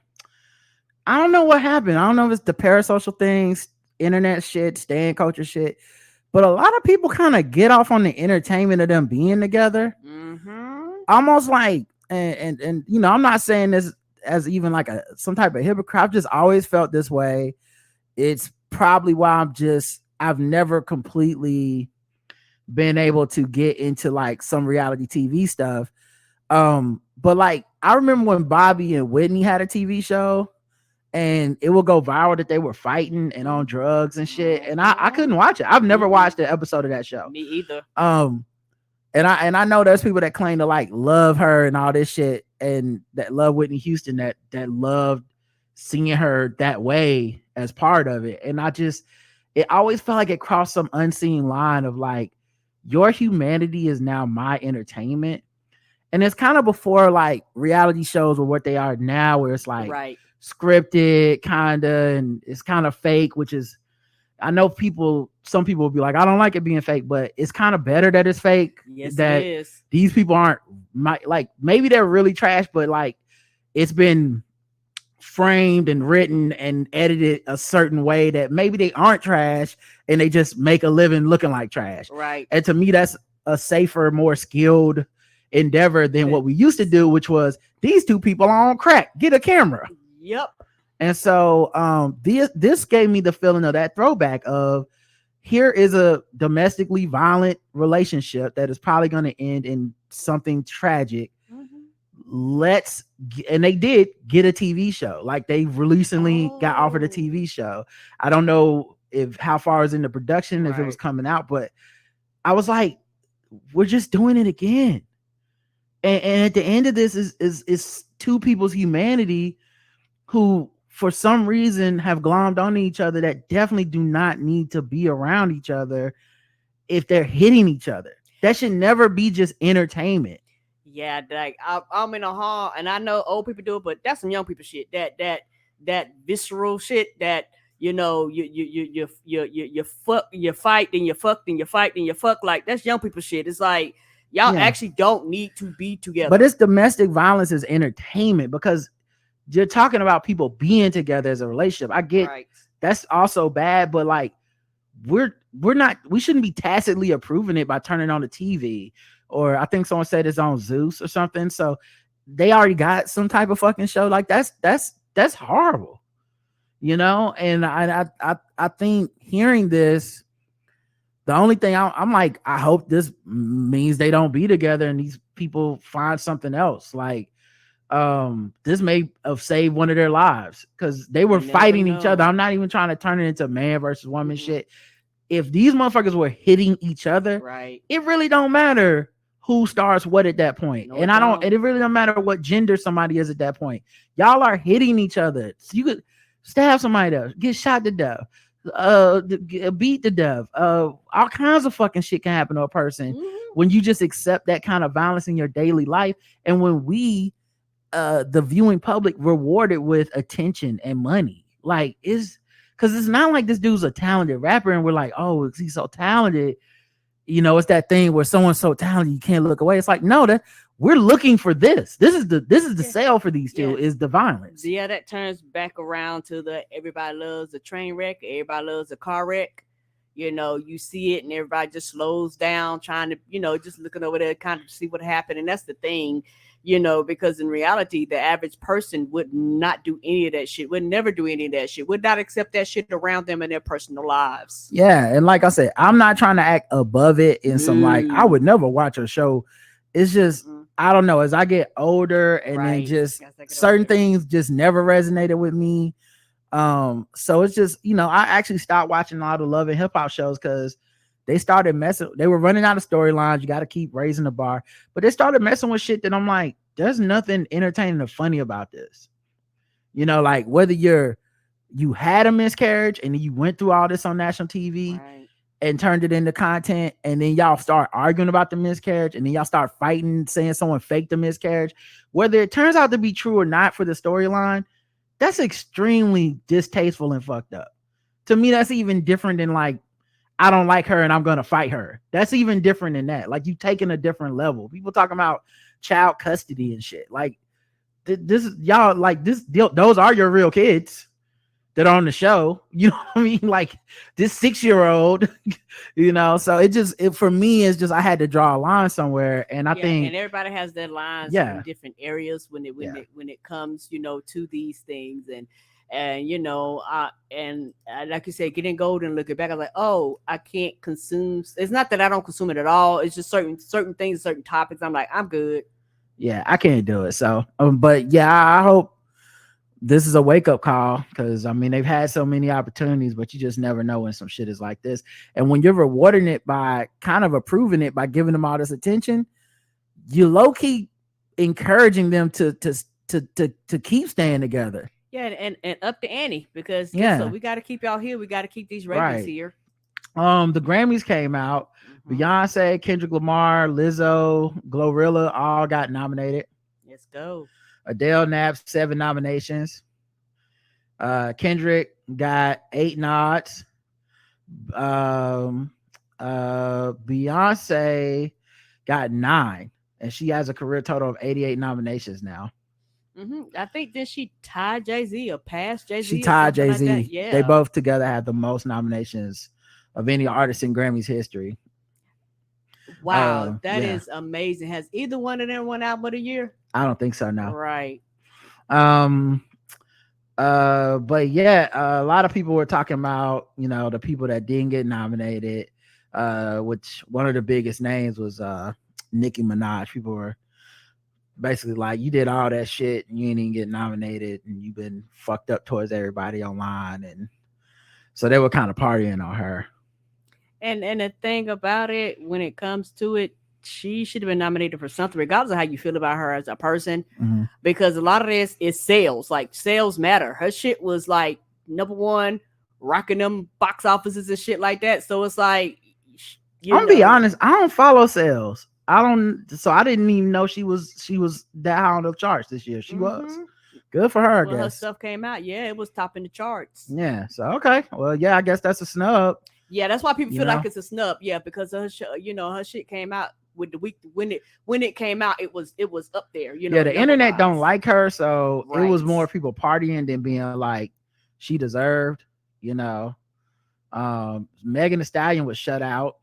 Speaker 1: I don't know what happened. I don't know if it's the parasocial things, internet shit, stan culture shit, but a lot of people kind of get off on the entertainment of them being together. Almost like, and you know, I'm not saying this as even like some type of hypocrite. I've just always felt this way. It's probably why I've never completely been able to get into like some reality TV stuff. But like, I remember when Bobby and Whitney had a TV show and it would go viral that they were fighting and on drugs and shit. And I couldn't watch it. I've never watched an episode of that show.
Speaker 2: Me either.
Speaker 1: And I know there's people that claim to like love her and all this shit and that love Whitney Houston, that loved seeing her that way as part of it. And it always felt like it crossed some unseen line of like, your humanity is now my entertainment. And it's kind of before like reality shows were what they are now, where it's like scripted kind of, and it's kind of fake, which is, I know some people will be like, I don't like it being fake, but it's kind of better that it's fake.
Speaker 2: Yes,
Speaker 1: that
Speaker 2: it is.
Speaker 1: These people aren't like, maybe they're really trash, but like it's been framed and written and edited a certain way that maybe they aren't trash and they just make a living looking like trash.
Speaker 2: Right.
Speaker 1: And to me, that's a safer, more skilled endeavor than what we used to do, which was these two people are on crack. Get a camera.
Speaker 2: Yep.
Speaker 1: And so this gave me the feeling of that throwback of, here is a domestically violent relationship that is probably going to end in something tragic. And they did get a TV show. Like they recently got offered a TV show. I don't know how far is in the production, if it was coming out, but I was like, we're just doing it again. And at the end of this is two people's humanity who for some reason have glommed onto each other that definitely do not need to be around each other if they're hitting each other. That should never be just entertainment.
Speaker 2: Yeah, like I'm in a hall and I know old people do it, but that's some young people shit. That visceral shit that, you know, you fuck, you fight, then you fuck, then you fight, then you fuck. Like that's young people shit. It's like y'all actually don't need to be together.
Speaker 1: But it's domestic violence is entertainment because you're talking about people being together as a relationship. I get that's also bad, but like we shouldn't be tacitly approving it by turning on the TV. Or I think someone said it's on Zeus or something. So they already got some type of fucking show. Like that's horrible, you know? And I think hearing this, the only thing I'm like, I hope this means they don't be together and these people find something else. Like, this may have saved one of their lives because they were fighting each other. I'm not even trying to turn it into man versus woman shit. If these motherfuckers were hitting each other, it really don't matter who starts what at that point. No, and it really don't matter what gender somebody is at that point. Y'all are hitting each other. So you could stab somebody else, get shot to death, beat to death. All kinds of fucking shit can happen to a person when you just accept that kind of violence in your daily life. And when we, the viewing public, reward it with attention and money, like because it's not like this dude's a talented rapper and we're like, oh, he's so talented. You know, it's that thing where someone's so talented you can't look away. It's like, no, that we're looking for this. This is the sale for these two is the violence.
Speaker 2: Yeah, that turns back around to the everybody loves a train wreck, everybody loves a car wreck. You know, you see it and everybody just slows down, trying to, you know, just looking over there, kind of see what happened. And that's the thing, you know, because in reality, the average person would not do any of that shit, would never do any of that shit, would not accept that shit around them in their personal lives.
Speaker 1: Yeah. And like I said, I'm not trying to act above it in some like, I would never watch a show. It's just, I don't know, as I get older and then just certain things just never resonated with me. So it's just, you know, I actually stopped watching a lot of love and hip hop shows because they started messing, they were running out of storylines. You got to keep raising the bar, but they started messing with shit that I'm like, there's nothing entertaining or funny about this. You know, like whether you had a miscarriage and then you went through all this on national TV and turned it into content, and then y'all start arguing about the miscarriage, and then y'all start fighting, saying someone faked the miscarriage, whether it turns out to be true or not for the storyline, that's extremely distasteful and fucked up. To me, that's even different than like, I don't like her and I'm gonna fight her. That's even different than that. Like, you taking a different level. People talking about child custody and shit. Like, this y'all, like, this, those are your real kids that are on the show. You know what I mean? Like, this 6-year-old, you know. So it for me is just, I had to draw a line somewhere, and I think,
Speaker 2: and everybody has their lines in different areas when it comes, you know, to these things. And you know, and like you said, getting gold and looking back, I was like, oh, I can't consume. It's not that I don't consume it at all. It's just certain things, certain topics. I'm like, I'm good.
Speaker 1: Yeah, I can't do it. So, but yeah, I hope this is a wake up call, because I mean, they've had so many opportunities, but you just never know when some shit is like this. And when you're rewarding it by kind of approving it by giving them all this attention, you low key encouraging them to keep staying together.
Speaker 2: Yeah, and up to Annie, because so we got to keep y'all here. We got to keep these ratings here.
Speaker 1: The Grammys came out. Beyonce, Kendrick Lamar, Lizzo, Glorilla all got nominated.
Speaker 2: Let's go.
Speaker 1: Adele nabbed 7 nominations. Kendrick got 8 nods. Beyonce got 9, and she has a career total of 88 nominations now.
Speaker 2: I think did she tie Jay-Z or pass Jay-Z?
Speaker 1: She tied Jay-Z.
Speaker 2: Like yeah,
Speaker 1: they both together have the most nominations of any artist in Grammys history.
Speaker 2: Wow, that is amazing. Has either one of them won album of the year?
Speaker 1: I don't think so. No.
Speaker 2: Right.
Speaker 1: But yeah, a lot of people were talking about, you know, the people that didn't get nominated. Which one of the biggest names was Nicki Minaj. People were basically like, you did all that shit and you didn't even get nominated, and you've been fucked up towards everybody online, and so they were kind of partying on her.
Speaker 2: And the thing about it, when it comes to it, she should have been nominated for something, regardless of how you feel about her as a person, because a lot of this is sales. Like, sales matter. Her shit was like #1, rocking them box offices and shit like that. So it's like,
Speaker 1: I'm gonna be honest, I don't follow sales. So I didn't even know she was that high on the charts this year. She was good for her. I guess
Speaker 2: her stuff came out. Yeah, it was topping the charts.
Speaker 1: Yeah. So okay. Well, yeah, I guess that's a snub.
Speaker 2: Yeah, that's why people feel like it's a snub. Yeah, because of her show, you know, her shit came out with the week when it came out, it was up there. You know,
Speaker 1: yeah, the internet don't like her, so it was more people partying than being like she deserved. You know, Megan Thee Stallion was shut out,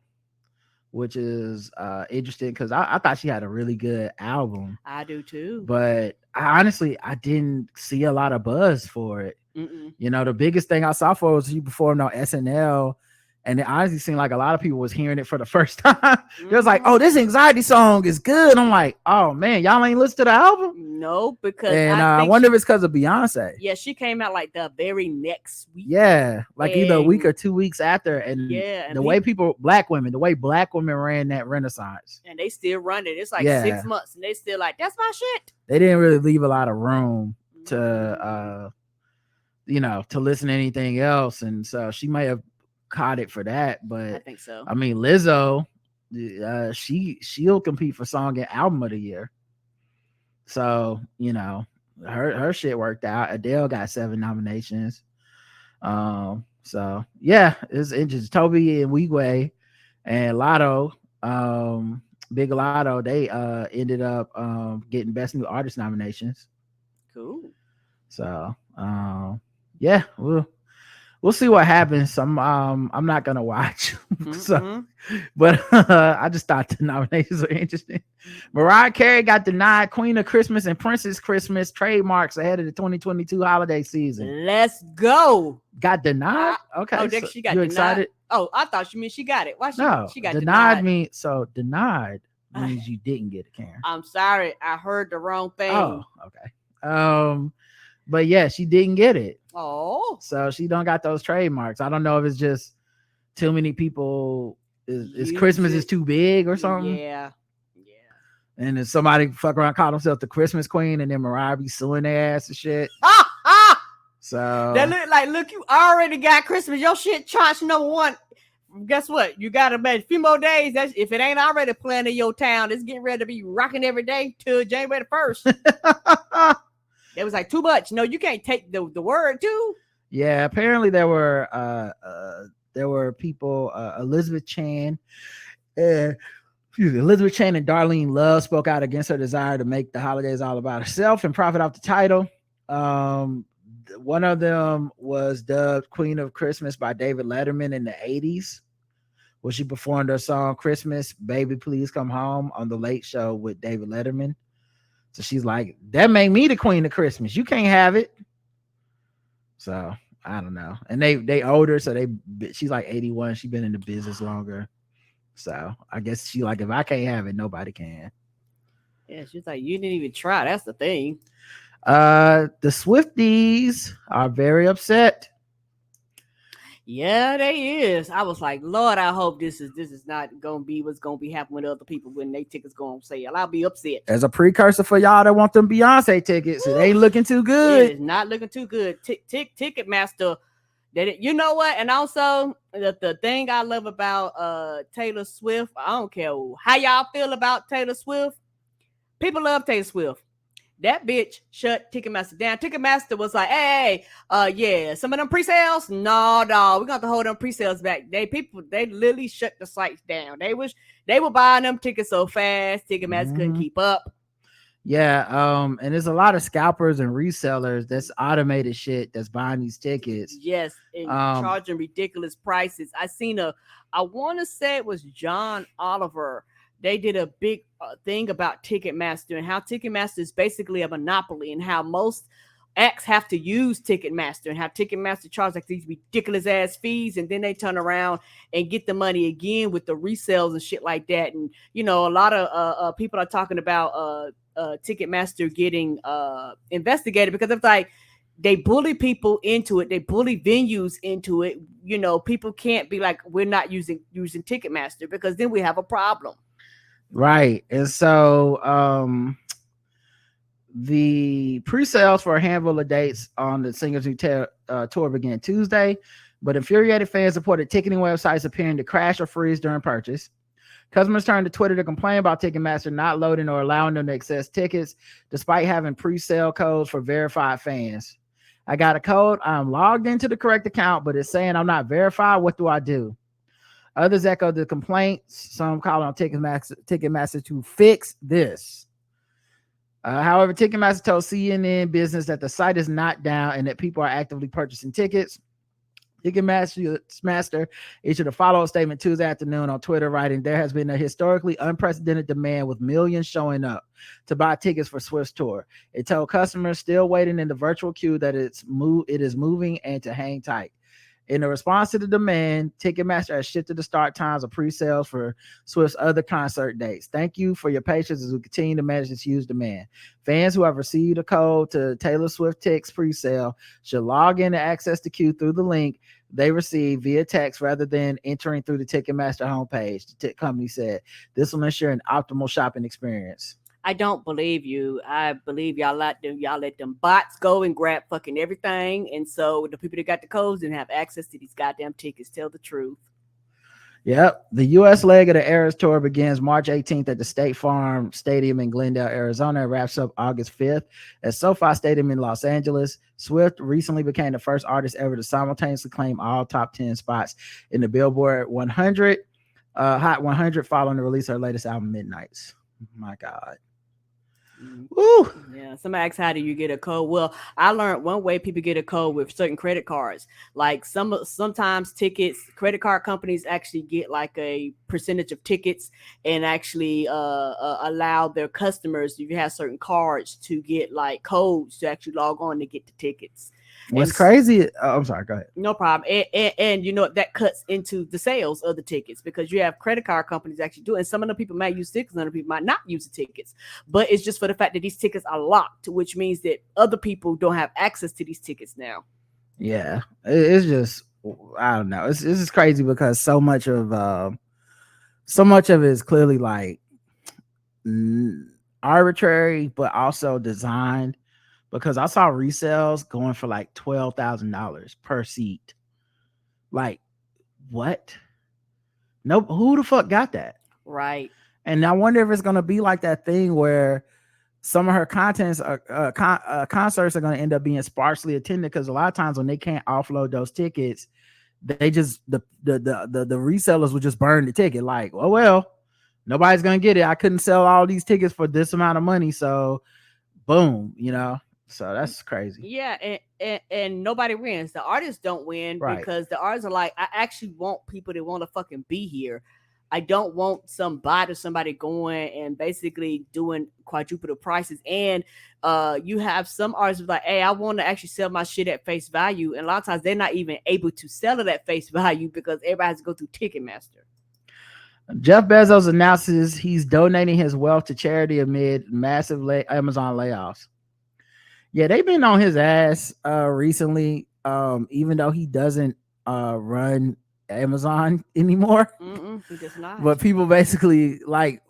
Speaker 1: which is interesting because I thought she had a really good album.
Speaker 2: I do too,
Speaker 1: but I didn't see a lot of buzz for it. You know, the biggest thing I saw for was you performed on SNL. And it honestly seemed like a lot of people was hearing it for the first time. It was like, oh, this anxiety song is good. I'm like, oh man, y'all ain't listened to the album?
Speaker 2: No, because
Speaker 1: I wonder if it's because of Beyonce.
Speaker 2: Yeah, she came out like the very next week.
Speaker 1: Yeah, like either a week or 2 weeks after. And the way black women ran that renaissance.
Speaker 2: And they still run it. It's like 6 months and they still like, that's my shit.
Speaker 1: They didn't really leave a lot of room to you know, to listen to anything else. And so she may have caught it for that, but
Speaker 2: I think so.
Speaker 1: I mean, Lizzo, she'll compete for song and album of the year. So, you know, her shit worked out. Adele got 7 nominations. So yeah, it's interesting. Toby and Wigwe and Lotto, Big Lotto, they ended up getting Best New Artist nominations.
Speaker 2: Cool.
Speaker 1: So yeah, we'll see what happens. I'm not gonna watch. So, but I just thought the nominations were interesting. Mariah Carey got denied Queen of Christmas and Princess Christmas trademarks ahead of the 2022 holiday season.
Speaker 2: Let's go.
Speaker 1: Got denied? Okay.
Speaker 2: Oh, she got
Speaker 1: you
Speaker 2: denied.
Speaker 1: Excited?
Speaker 2: Oh, I thought you mean she got it. Why she got
Speaker 1: denied? Me so denied. means you didn't get it, Karen.
Speaker 2: I'm sorry, I heard the wrong thing.
Speaker 1: Oh, okay. But yeah, she didn't get it.
Speaker 2: Oh,
Speaker 1: So she don't got those trademarks. I don't know if it's just too many people. Is
Speaker 2: Use
Speaker 1: Christmas
Speaker 2: it.
Speaker 1: is too big or something?
Speaker 2: Yeah.
Speaker 1: And if somebody fuck around call themselves the Christmas Queen, and then Mariah be suing their ass and shit. So
Speaker 2: That look, you already got Christmas. Your shit charged #1. Guess what? You got a few more days. That's if it ain't already planned in your town, it's getting ready to be rocking every day till January 1st. It was like too much. No, you can't take the word too.
Speaker 1: Yeah, apparently there were people, Elizabeth Chan and Darlene Love spoke out against her desire to make the holidays all about herself and profit off the title. One of them was dubbed Queen of Christmas by David Letterman in the 80s, where she performed her song Christmas, Baby Please Come Home on The Late Show with David Letterman. So she's like, that made me the Queen of Christmas. You can't have it. So I don't know. And they older, so she's like 81. She's been in the business longer. So I guess she like, if I can't have it, nobody can.
Speaker 2: Yeah, she's like, you didn't even try. That's the thing.
Speaker 1: The Swifties are very upset.
Speaker 2: Yeah, they is. I was like, Lord, I hope this is not gonna be what's gonna be happening with other people when they tickets go on sale. I'll be upset.
Speaker 1: As a precursor for y'all that want them Beyonce tickets, it ain't looking too good.
Speaker 2: It is not looking too good. Ticketmaster. You know what? And also the thing I love about Taylor Swift, I don't care how y'all feel about Taylor Swift. People love Taylor Swift. That bitch shut Ticketmaster down. Ticketmaster was like, hey, yeah, some of them pre-sales, no, we're gonna have to hold them pre-sales back. They literally shut the sites down. They were buying them tickets so fast, Ticketmaster couldn't keep up.
Speaker 1: Yeah, and there's a lot of scalpers and resellers that's automated shit that's buying these tickets.
Speaker 2: Yes, and charging ridiculous prices. I want to say it was John Oliver. They did a big thing about Ticketmaster and how Ticketmaster is basically a monopoly and how most acts have to use Ticketmaster and how Ticketmaster charges like these ridiculous ass fees, and then they turn around and get the money again with the resales and shit like that. And you know, a lot of people are talking about Ticketmaster getting investigated because it's like they bully people into it, they bully venues into it. You know, people can't be like, we're not using Ticketmaster because then we have a problem.
Speaker 1: Right. And so the pre-sales for a handful of dates on the Singers Who tour began Tuesday, but infuriated fans reported ticketing websites appearing to crash or freeze during purchase. Customers turned to Twitter to complain about Ticketmaster not loading or allowing them to access tickets despite having pre-sale codes for verified fans. I got a code. I'm logged into the correct account, but it's saying I'm not verified. What do I do? Others echoed the complaints. Some calling on Ticketmaster to fix this. However, Ticketmaster told CNN Business that the site is not down and that people are actively purchasing tickets. Ticketmaster issued a follow-up statement Tuesday afternoon on Twitter, writing, there has been a historically unprecedented demand with millions showing up to buy tickets for Swift's tour. It told customers still waiting in the virtual queue that it is moving and to hang tight. In response to the demand, Ticketmaster has shifted the start times of pre-sales for Swift's other concert dates. Thank you for your patience as we continue to manage this huge demand. Fans who have received a code to Taylor Swift Tickets pre-sale should log in to access the queue through the link they receive via text rather than entering through the Ticketmaster homepage, the company said. This will ensure an optimal shopping experience.
Speaker 2: I don't believe you. I believe y'all let them bots go and grab fucking everything. And so the people that got the codes didn't have access to these goddamn tickets. Tell the truth.
Speaker 1: Yep. The U.S. leg of the Eras Tour begins March 18th at the State Farm Stadium in Glendale, Arizona. It wraps up August 5th at SoFi Stadium in Los Angeles. Swift recently became the first artist ever to simultaneously claim all top 10 spots in the Billboard 100, Hot 100 following the release of her latest album, Midnights. My God.
Speaker 2: Ooh. Yeah, somebody asked, how do you get a code? Well, I learned one way people get a code with certain credit cards. Like sometimes credit card companies actually get like a percentage of tickets and actually allow their customers, if you have certain cards, to get like codes to actually log on to get the tickets.
Speaker 1: What's
Speaker 2: And
Speaker 1: crazy? I'm sorry. Go ahead.
Speaker 2: no problem. And you know that cuts into the sales of the tickets because you have credit card companies actually do it. And some of the people might use tickets, and other people might not use the tickets. But it's just for the fact that these tickets are locked, which means that other people don't have access to these tickets now.
Speaker 1: Yeah, it's just I don't know. It's just crazy because so much of it is clearly like arbitrary, but also designed. Because I saw resales going for like $12,000 per seat. Like, what? Nope. Who the fuck got that?
Speaker 2: Right.
Speaker 1: And I wonder if it's gonna be like that thing where some of her concerts are going to end up being sparsely attended because a lot of times when they can't offload those tickets, they just the resellers will just burn the ticket. Like, oh well, nobody's gonna get it. I couldn't sell all these tickets for this amount of money, so boom, you know. So that's crazy.
Speaker 2: Yeah, and nobody wins. The artists don't win because the artists are like, I actually want people that want to fucking be here. I don't want somebody going and basically doing quadruple the prices. And you have some artists like, hey, I want to actually sell my shit at face value. And a lot of times they're not even able to sell it at face value because everybody has to go through Ticketmaster.
Speaker 1: Jeff Bezos announces he's donating his wealth to charity amid massive Amazon layoffs. Yeah, they've been on his ass recently, even though he doesn't run Amazon anymore.
Speaker 2: He does not.
Speaker 1: But people basically, like,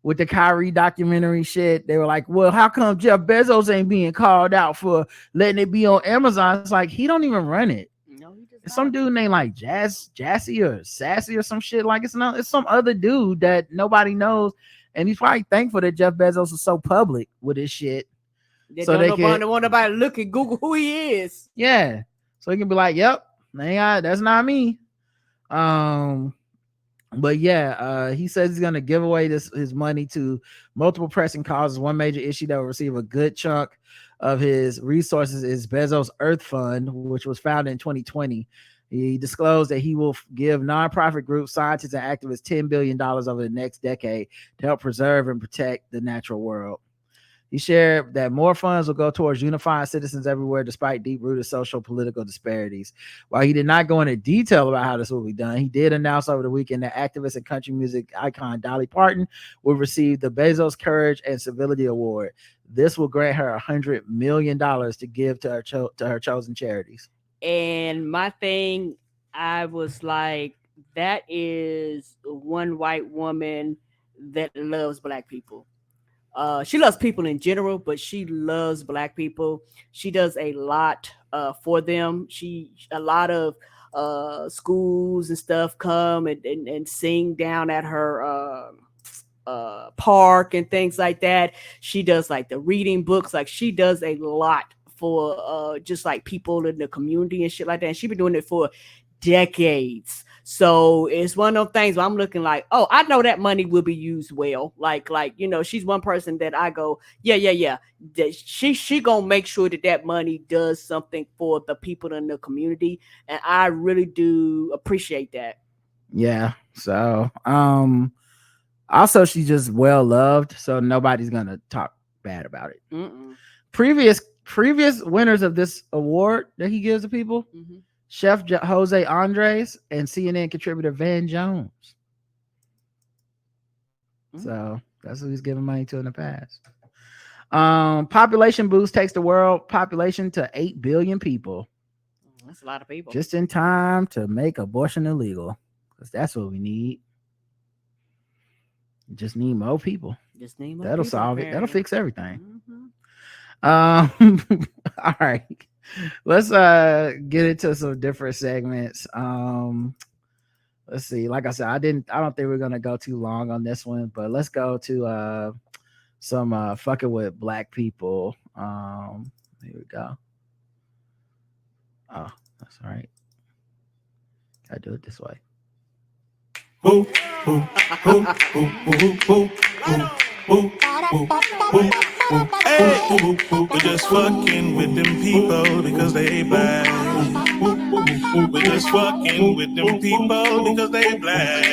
Speaker 1: with the Kyrie documentary shit, they were like, well, how come Jeff Bezos ain't being called out for letting it be on Amazon? It's like, he don't even run it.
Speaker 2: No, he does
Speaker 1: It's some dude named like Jassy or Sassy or some shit. Like, it's some other dude that nobody knows. And he's probably thankful that Jeff Bezos is so public with his shit.
Speaker 2: So they don't want nobody to look and Google who he is.
Speaker 1: Yeah. So he can be like, yep, that's not me. But yeah, he says he's gonna give away his money to multiple pressing causes. One major issue that will receive a good chunk of his resources is Bezos Earth Fund, which was founded in 2020. He disclosed that he will give nonprofit groups, scientists, and activists $10 billion over the next decade to help preserve and protect the natural world. He shared that more funds will go towards unifying citizens everywhere despite deep-rooted social political disparities. While he did not go into detail about how this will be done, he did announce over the weekend that activist and country music icon Dolly Parton will receive the Bezos Courage and Civility Award. This will grant her $100 million to give to her chosen charities.
Speaker 2: And my thing, I was like, that is one white woman that loves Black people. She loves people in general, but she loves Black people. She does a lot for them. A lot of schools and stuff come and sing down at her park and things like that. She does like the reading books. Like she does a lot for just like people in the community and shit like that. And she's been doing it for decades. So it's one of those things where I'm looking like, oh, I know that money will be used well. Like, you know, she's one person that I go, yeah. That she gonna make sure that money does something for the people in the community. And I really do appreciate that.
Speaker 1: Yeah. So, also she's just well loved, so nobody's gonna talk bad about it. Previous winners of this award that he gives to people. Chef Jose Andres and CNN contributor Van Jones. So that's who he's giving money to in the past. Population boost takes the world population to 8 billion people.
Speaker 2: That's a lot of people.
Speaker 1: Just in time to make abortion illegal. Because that's what we need. Just need more people.
Speaker 2: Just need more
Speaker 1: That'll
Speaker 2: people,
Speaker 1: solve it. That'll fix everything. All right. Let's get into some different segments. Let's see. Like I said, I don't think we're gonna go too long on this one, but let's go to some fucking with Black people. Here we go. Oh, that's all right. Gotta do it this way.
Speaker 5: Hey, we're just fucking with them people because they Black. We're just fucking with them people because they Black.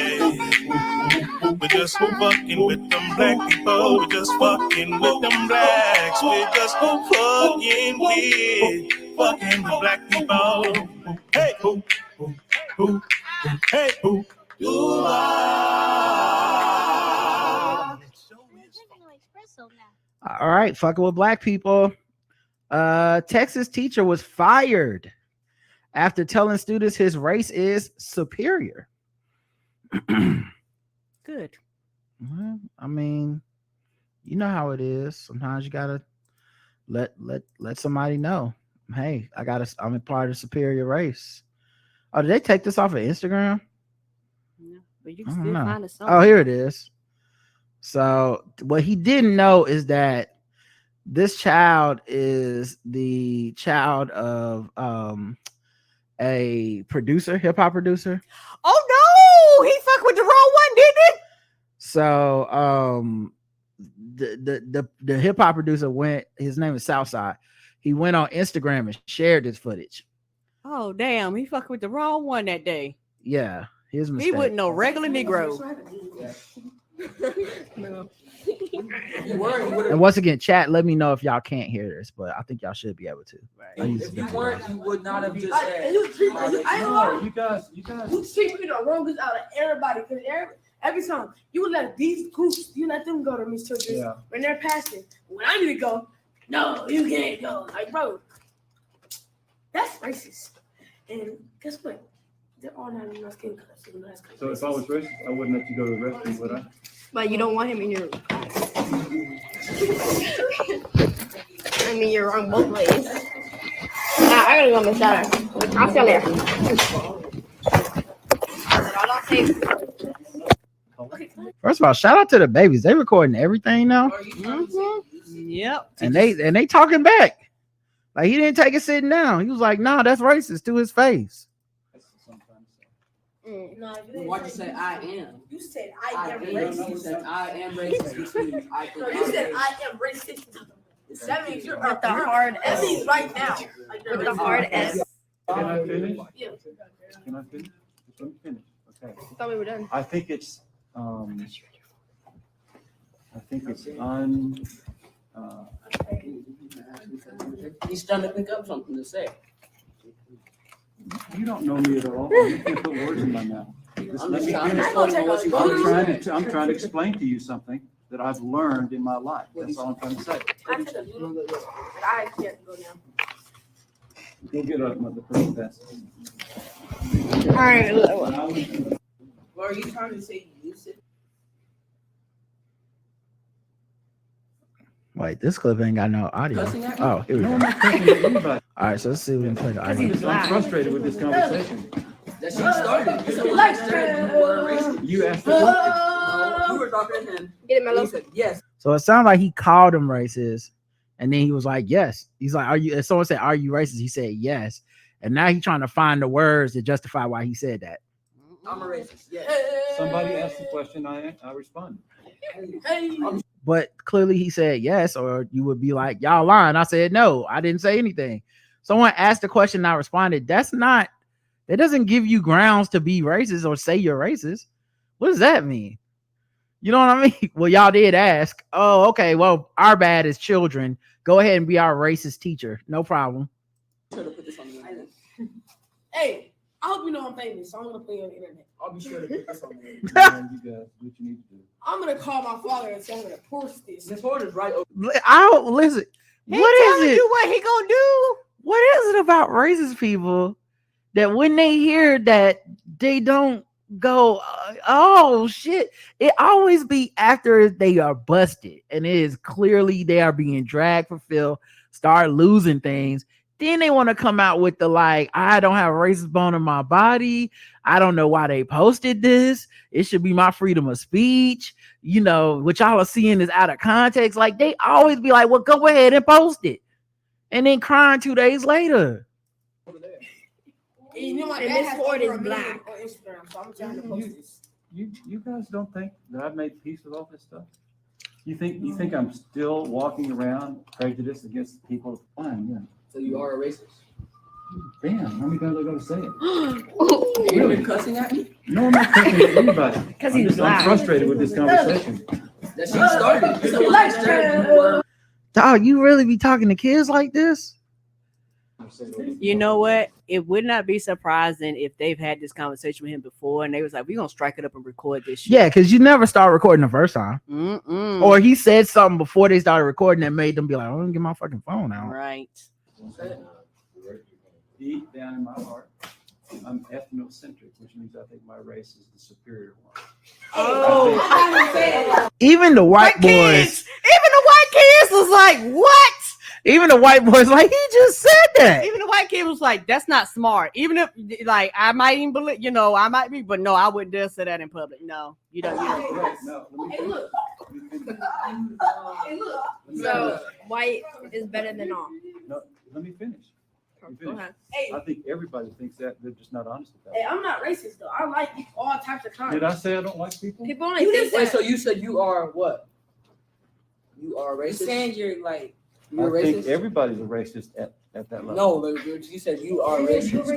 Speaker 5: We're just fucking with them Black people. We're just fucking with them Blacks. We're just fucking with fucking with black people. Hey, who, hey, who, you are.
Speaker 1: All right, fucking with black people. Texas teacher was fired after telling students his race is superior.
Speaker 2: Good.
Speaker 1: Well, I mean, you know how it is. Sometimes you gotta let somebody know. Hey, I'm a part of the superior race. Oh, did they take this off of Instagram?
Speaker 2: No, but you can still find it.
Speaker 1: Oh, here it is. So what he didn't know is that this child is the child of a producer, hip hop producer.
Speaker 2: Oh no, he fucked with the wrong one, didn't he?
Speaker 1: So the hip hop producer went, his name is Southside. He went on Instagram and shared this footage.
Speaker 2: Oh damn, he fucked with the wrong one that day.
Speaker 1: Yeah, his mistake.
Speaker 2: He wasn't no regular Negro.
Speaker 1: And once again, chat, let me know if y'all can't hear this, but I think y'all should be able to.
Speaker 6: If you weren't, you would not have just said.
Speaker 7: You treat me the wrongest out of everybody, because every time you would let these groups, you let them go to Miss Children when they're passing. When I need to go, no, you can't go. Like, bro, that's racist. And guess what? They're all not in my skin color.
Speaker 8: So if I was racist, I wouldn't let you go to the restroom, would I?
Speaker 9: But you don't want him in your I mean, you're wrong both ways. I gotta go in the shower. I'll still there.
Speaker 1: First of all, shout out to the babies. They recording everything now.
Speaker 2: Yep.
Speaker 1: And they talking back. Like, he didn't take it sitting down. He was like, nah, that's racist to his face.
Speaker 7: No,
Speaker 6: Why'd you say I am?
Speaker 7: You said I am racist.
Speaker 6: You said I am racist.
Speaker 7: You said I am racist. That means you're
Speaker 9: With the hard
Speaker 7: That
Speaker 9: S.
Speaker 7: means right now. Like,
Speaker 9: With the hard S.
Speaker 8: Can I finish?
Speaker 7: Yeah.
Speaker 8: Can I finish? Just let me finish. Okay.
Speaker 9: I thought we were done.
Speaker 8: I think it's
Speaker 6: He's trying to think up something to say.
Speaker 8: you don't know me at all. You can't put words in my mouth. Just let me finish. I'm trying to explain to you something that I've learned in my life. That's all I'm trying to say.
Speaker 7: I can't go now.
Speaker 8: Go get up the first best.
Speaker 9: All right.
Speaker 6: What are you trying to say? You said.
Speaker 1: Wait, this clip ain't got no audio.
Speaker 6: Cussing at me?
Speaker 1: Oh, here we
Speaker 8: No,
Speaker 1: go.
Speaker 8: I'm not cussing at anybody.
Speaker 1: All right, so let's see if we can play the audio.
Speaker 8: I'm frustrated with this conversation.
Speaker 6: That she started. You said, well, I said you were racist.
Speaker 8: You asked the
Speaker 6: You were talking to him.
Speaker 9: Get it,
Speaker 6: And
Speaker 9: Mello.
Speaker 6: he said, yes.
Speaker 1: So it sounded like he called him racist, and then he was like, yes. He's like, are you, if someone said, are you racist? He said, yes. And now he's trying to find the words to justify why he said that.
Speaker 6: I'm a racist. Yes.
Speaker 8: Somebody asked the question, I responded.
Speaker 1: But clearly he said yes, or you would be like, y'all lying. I said, no, I didn't say anything. Someone asked the question, I responded. That doesn't give you grounds to be racist or say you're racist. What does that mean? You know what I mean? Well, y'all did ask. Oh, okay. Well, our bad as children. Go ahead and be our racist teacher. No problem.
Speaker 7: Hey, I hope you know I'm famous, so I'm gonna play on the internet.
Speaker 6: I'll be sure to put this on there.
Speaker 8: You guys do what you need to do.
Speaker 7: I'm gonna call my father and tell him to post this.
Speaker 6: This board is right over.
Speaker 1: I don't listen.
Speaker 2: He
Speaker 1: What is
Speaker 2: telling
Speaker 1: it?
Speaker 2: you what he gonna do?
Speaker 1: What is it about racist people that when they hear that they don't go, oh shit, it always be after they are busted and it is clearly they are being dragged for Phil, start losing things. Then they want to come out with the like, I don't have a racist bone in my body. I don't know why they posted this. It should be my freedom of speech. You know, what y'all are seeing is out of context. Like they always be like, well, go ahead and post it. And then crying 2 days later.
Speaker 7: You know my
Speaker 9: And
Speaker 7: dad
Speaker 9: this
Speaker 7: has
Speaker 9: board
Speaker 7: over
Speaker 9: is
Speaker 7: 1 million
Speaker 9: black.
Speaker 7: on Instagram, so I'm trying to post this.
Speaker 8: You guys don't think that I've made peace with all this stuff? You think I'm still walking around prejudiced against people? Fine, yeah.
Speaker 6: So you are a racist.
Speaker 8: Damn, how many times I gotta say it?
Speaker 6: You've been cussing at me?
Speaker 8: No, I'm not cussing at anybody.
Speaker 9: Because he's
Speaker 8: I'm
Speaker 9: black.
Speaker 8: frustrated with this conversation.
Speaker 6: That she started. You said, well, I said you were.
Speaker 1: Dog, you really be talking to kids like this?
Speaker 2: You know what? It would not be surprising if they've had this conversation with him before, and they was like, "We're gonna strike it up and record this shit."
Speaker 1: Yeah, because you never start recording the first time, or he said something before they started recording that made them be like, "I'm gonna get my fucking phone out."
Speaker 2: Right.
Speaker 8: Deep down in my heart, I'm ethnocentric, which means I think my race is the superior one.
Speaker 7: Oh,
Speaker 1: Even the white boys,
Speaker 2: even the white kids was like, "What?"
Speaker 1: Even the white boys, like, he just said that.
Speaker 2: Even the white kid was like, "That's not smart." Even if, like, I might even believe, I might be, but no, I wouldn't dare say that in public. No, you don't.
Speaker 8: No,
Speaker 7: Hey, look. Hey, look.
Speaker 9: So white is better than all.
Speaker 8: No, let me finish.
Speaker 9: Go ahead.
Speaker 7: Hey,
Speaker 8: I think everybody thinks that. They're just not honest about
Speaker 7: hey,
Speaker 8: it.
Speaker 7: I'm not racist though. I like all types of kinds.
Speaker 8: Did I say I don't like people?
Speaker 9: People only
Speaker 7: You
Speaker 9: think
Speaker 7: didn't
Speaker 6: Wait,
Speaker 9: that.
Speaker 6: so you said you are what? You are
Speaker 9: You're
Speaker 6: racist?
Speaker 9: saying you're like.
Speaker 6: You're
Speaker 8: I think
Speaker 6: racist?
Speaker 8: everybody's a racist at that level.
Speaker 6: No, like, you said you are racist.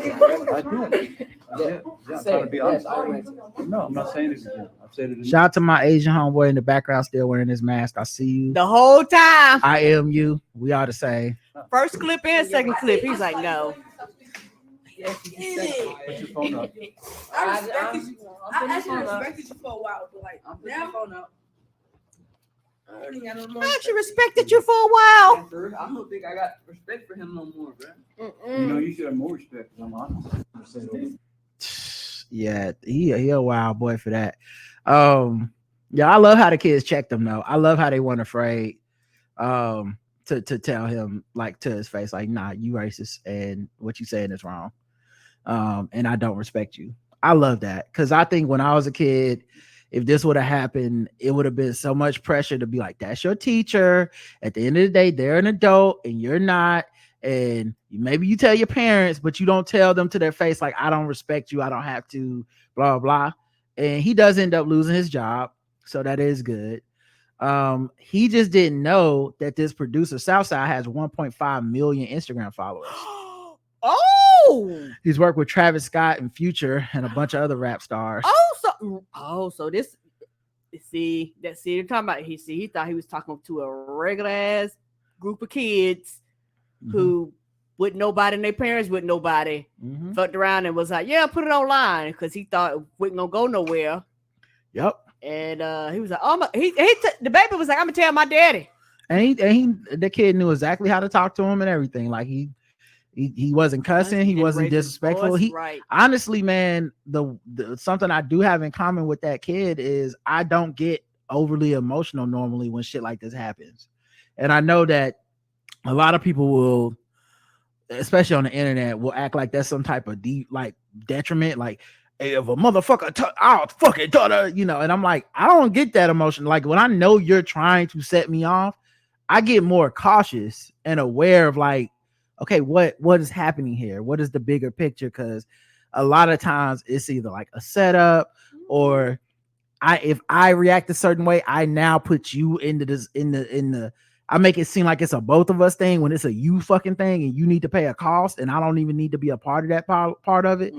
Speaker 8: I did. Yeah, I'm
Speaker 6: Say
Speaker 8: trying to
Speaker 6: it.
Speaker 8: be
Speaker 6: Yes,
Speaker 8: honest.
Speaker 6: I'm racist.
Speaker 8: No, I'm not saying it again. I've said it again.
Speaker 1: Shout out to my Asian homeboy in the background, still wearing his mask. I see you.
Speaker 2: The whole time,
Speaker 1: I am you. We are the same.
Speaker 2: first clip and second clip, he's like, "No."
Speaker 8: Put your phone up.
Speaker 7: I respected you. I
Speaker 6: I'm
Speaker 7: actually
Speaker 6: phone up.
Speaker 7: respected you for a while, but like
Speaker 6: I'm putting
Speaker 7: now,
Speaker 6: my phone up.
Speaker 7: I don't even got no more.
Speaker 2: I actually respected you for a while.
Speaker 6: I don't think I got respect for him no more, bro.
Speaker 8: You know, you should have more respect because I'm honest. I said it.
Speaker 1: Yeah, he a wild boy for that. Yeah, I love how the kids checked him though. I love how they weren't afraid to tell him like to his face, like, "Nah, you racist and what you saying is wrong. And I don't respect you." I love that because I think when I was a kid, if this would have happened, it would have been so much pressure to be like, "That's your teacher. At the end of the day, they're an adult and you're not. And maybe you tell your parents, but you don't tell them to their face, like, I don't respect you. I don't have to, blah, blah." And he does end up losing his job. So that is good. He just didn't know that this producer, Southside, has 1.5 million Instagram followers.
Speaker 2: Oh,
Speaker 1: He's worked with Travis Scott and Future and a bunch of other rap stars.
Speaker 2: so this, you're talking about. He thought he was talking to a regular ass group of kids who with nobody and their parents with nobody fucked around and was like, "Yeah, put it online," because he thought it wasn't gonna go nowhere.
Speaker 1: Yep.
Speaker 2: And he was like, "Oh my," the baby was like, "I'm gonna tell my daddy."
Speaker 1: And the kid knew exactly how to talk to him and everything. Like he wasn't cussing, he wasn't disrespectful. Honestly, man, the something I do have in common with that kid is I don't get overly emotional normally when shit like this happens. And I know that a lot of people will, especially on the internet, will act like that's some type of deep like detriment, like, "Hey, if a motherfucker I'll fucking tell her," and I'm like, I don't get that emotion. Like when I know you're trying to set me off, I get more cautious and aware of like, okay, what is happening here? What is the bigger picture? Because a lot of times it's either like a setup or if I react a certain way, I now put you into this I make it seem like it's a both of us thing when it's a you fucking thing and you need to pay a cost and I don't even need to be a part of that part of it.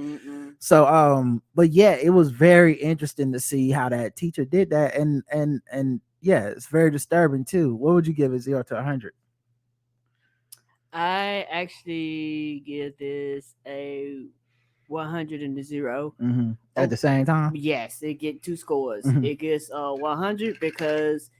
Speaker 1: So but yeah, it was very interesting to see how that teacher did that and yeah, it's very disturbing too. What would you give it 0 to 100?
Speaker 2: I actually give this a 100 and a 0.
Speaker 1: At the same time?
Speaker 2: Yes, it get 2 scores. It gets 100 because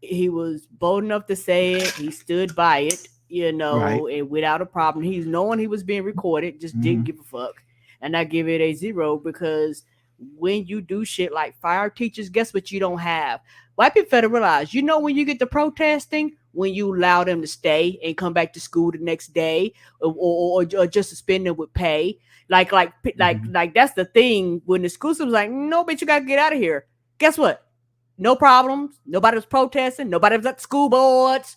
Speaker 2: he was bold enough to say it. He stood by it, right. And without a problem. He's knowing he was being recorded, just didn't give a fuck. And I give it a 0 because when you do shit like fire teachers, guess what you don't have? White people better realize, when you get to protesting, when you allow them to stay and come back to school the next day or just suspend them with pay. Like that's the thing. When the school system was like, "No, bitch, you got to get out of here." Guess what? No problems. Nobody was protesting. Nobody was at the school boards.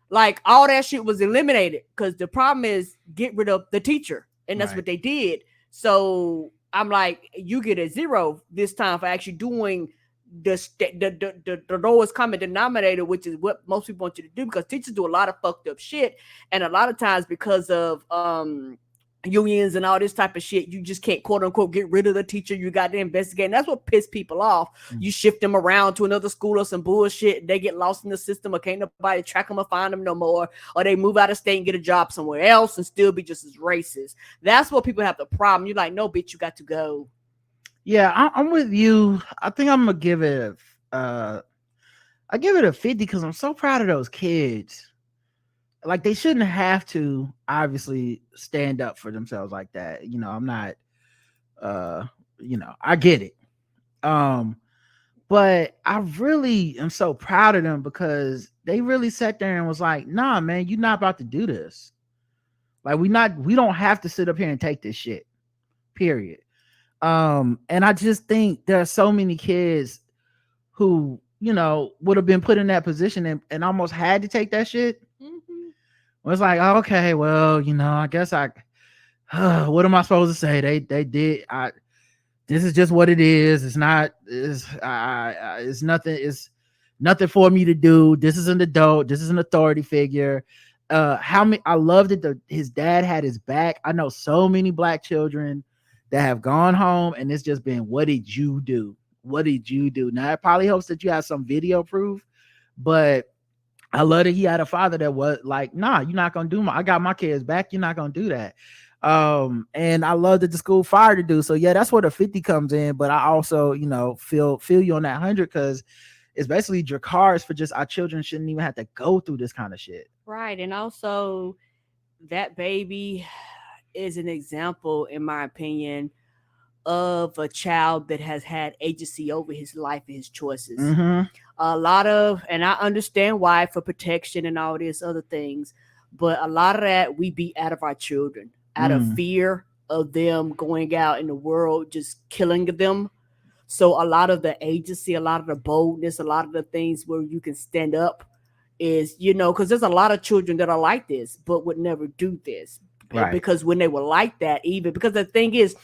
Speaker 2: Like all that shit was eliminated because the problem is get rid of the teacher. And that's what they did. So I'm like, you get a 0 this time for actually doing the lowest common denominator, which is what most people want you to do, because teachers do a lot of fucked up shit. And a lot of times because of unions and all this type of shit. You just can't quote unquote get rid of the teacher. You got to investigate. And that's what pissed people off. You shift them around to another school or some bullshit. They get lost in the system or can't nobody track them or find them no more. Or they move out of state and get a job somewhere else and still be just as racist. That's what people have the problem. You're like, no, bitch, you got to go.
Speaker 1: Yeah, I'm with you. I think I'm gonna give it I give it a 50 because I'm so proud of those kids. Like, they shouldn't have to obviously stand up for themselves like that. You know, I'm not I get it. But I really am so proud of them because they really sat there and was like, nah, man, you're not about to do this. Like, we don't have to sit up here and take this shit. Period. And I just think there are so many kids who, would have been put in that position and almost had to take that shit. It's like, okay, well, I guess what am I supposed to say? They did. This is just what it is. It's nothing for me to do. This is an adult. This is an authority figure. I love that his dad had his back. I know so many Black children that have gone home and it's just been, what did you do? What did you do? Now, it probably hopes that you have some video proof, but I love that he had a father that was like, nah, you're not going to do I got my kids back. You're not going to do that. And I love that the school fired to do. So yeah, that's where the 50 comes in. But I also, feel you on that 100 because it's basically dracars for just our children shouldn't even have to go through this kind of shit.
Speaker 2: Right. And also that baby is an example, in my opinion, of a child that has had agency over his life and his choices. A lot of, and I understand why, for protection and all these other things, but a lot of that we beat out of our children out of fear of them going out in the world just killing them. So a lot of the agency, a lot of the boldness, a lot of the things where you can stand up is, because there's a lot of children that are like this but would never do this. Right. Because when they were like that, even because the thing is,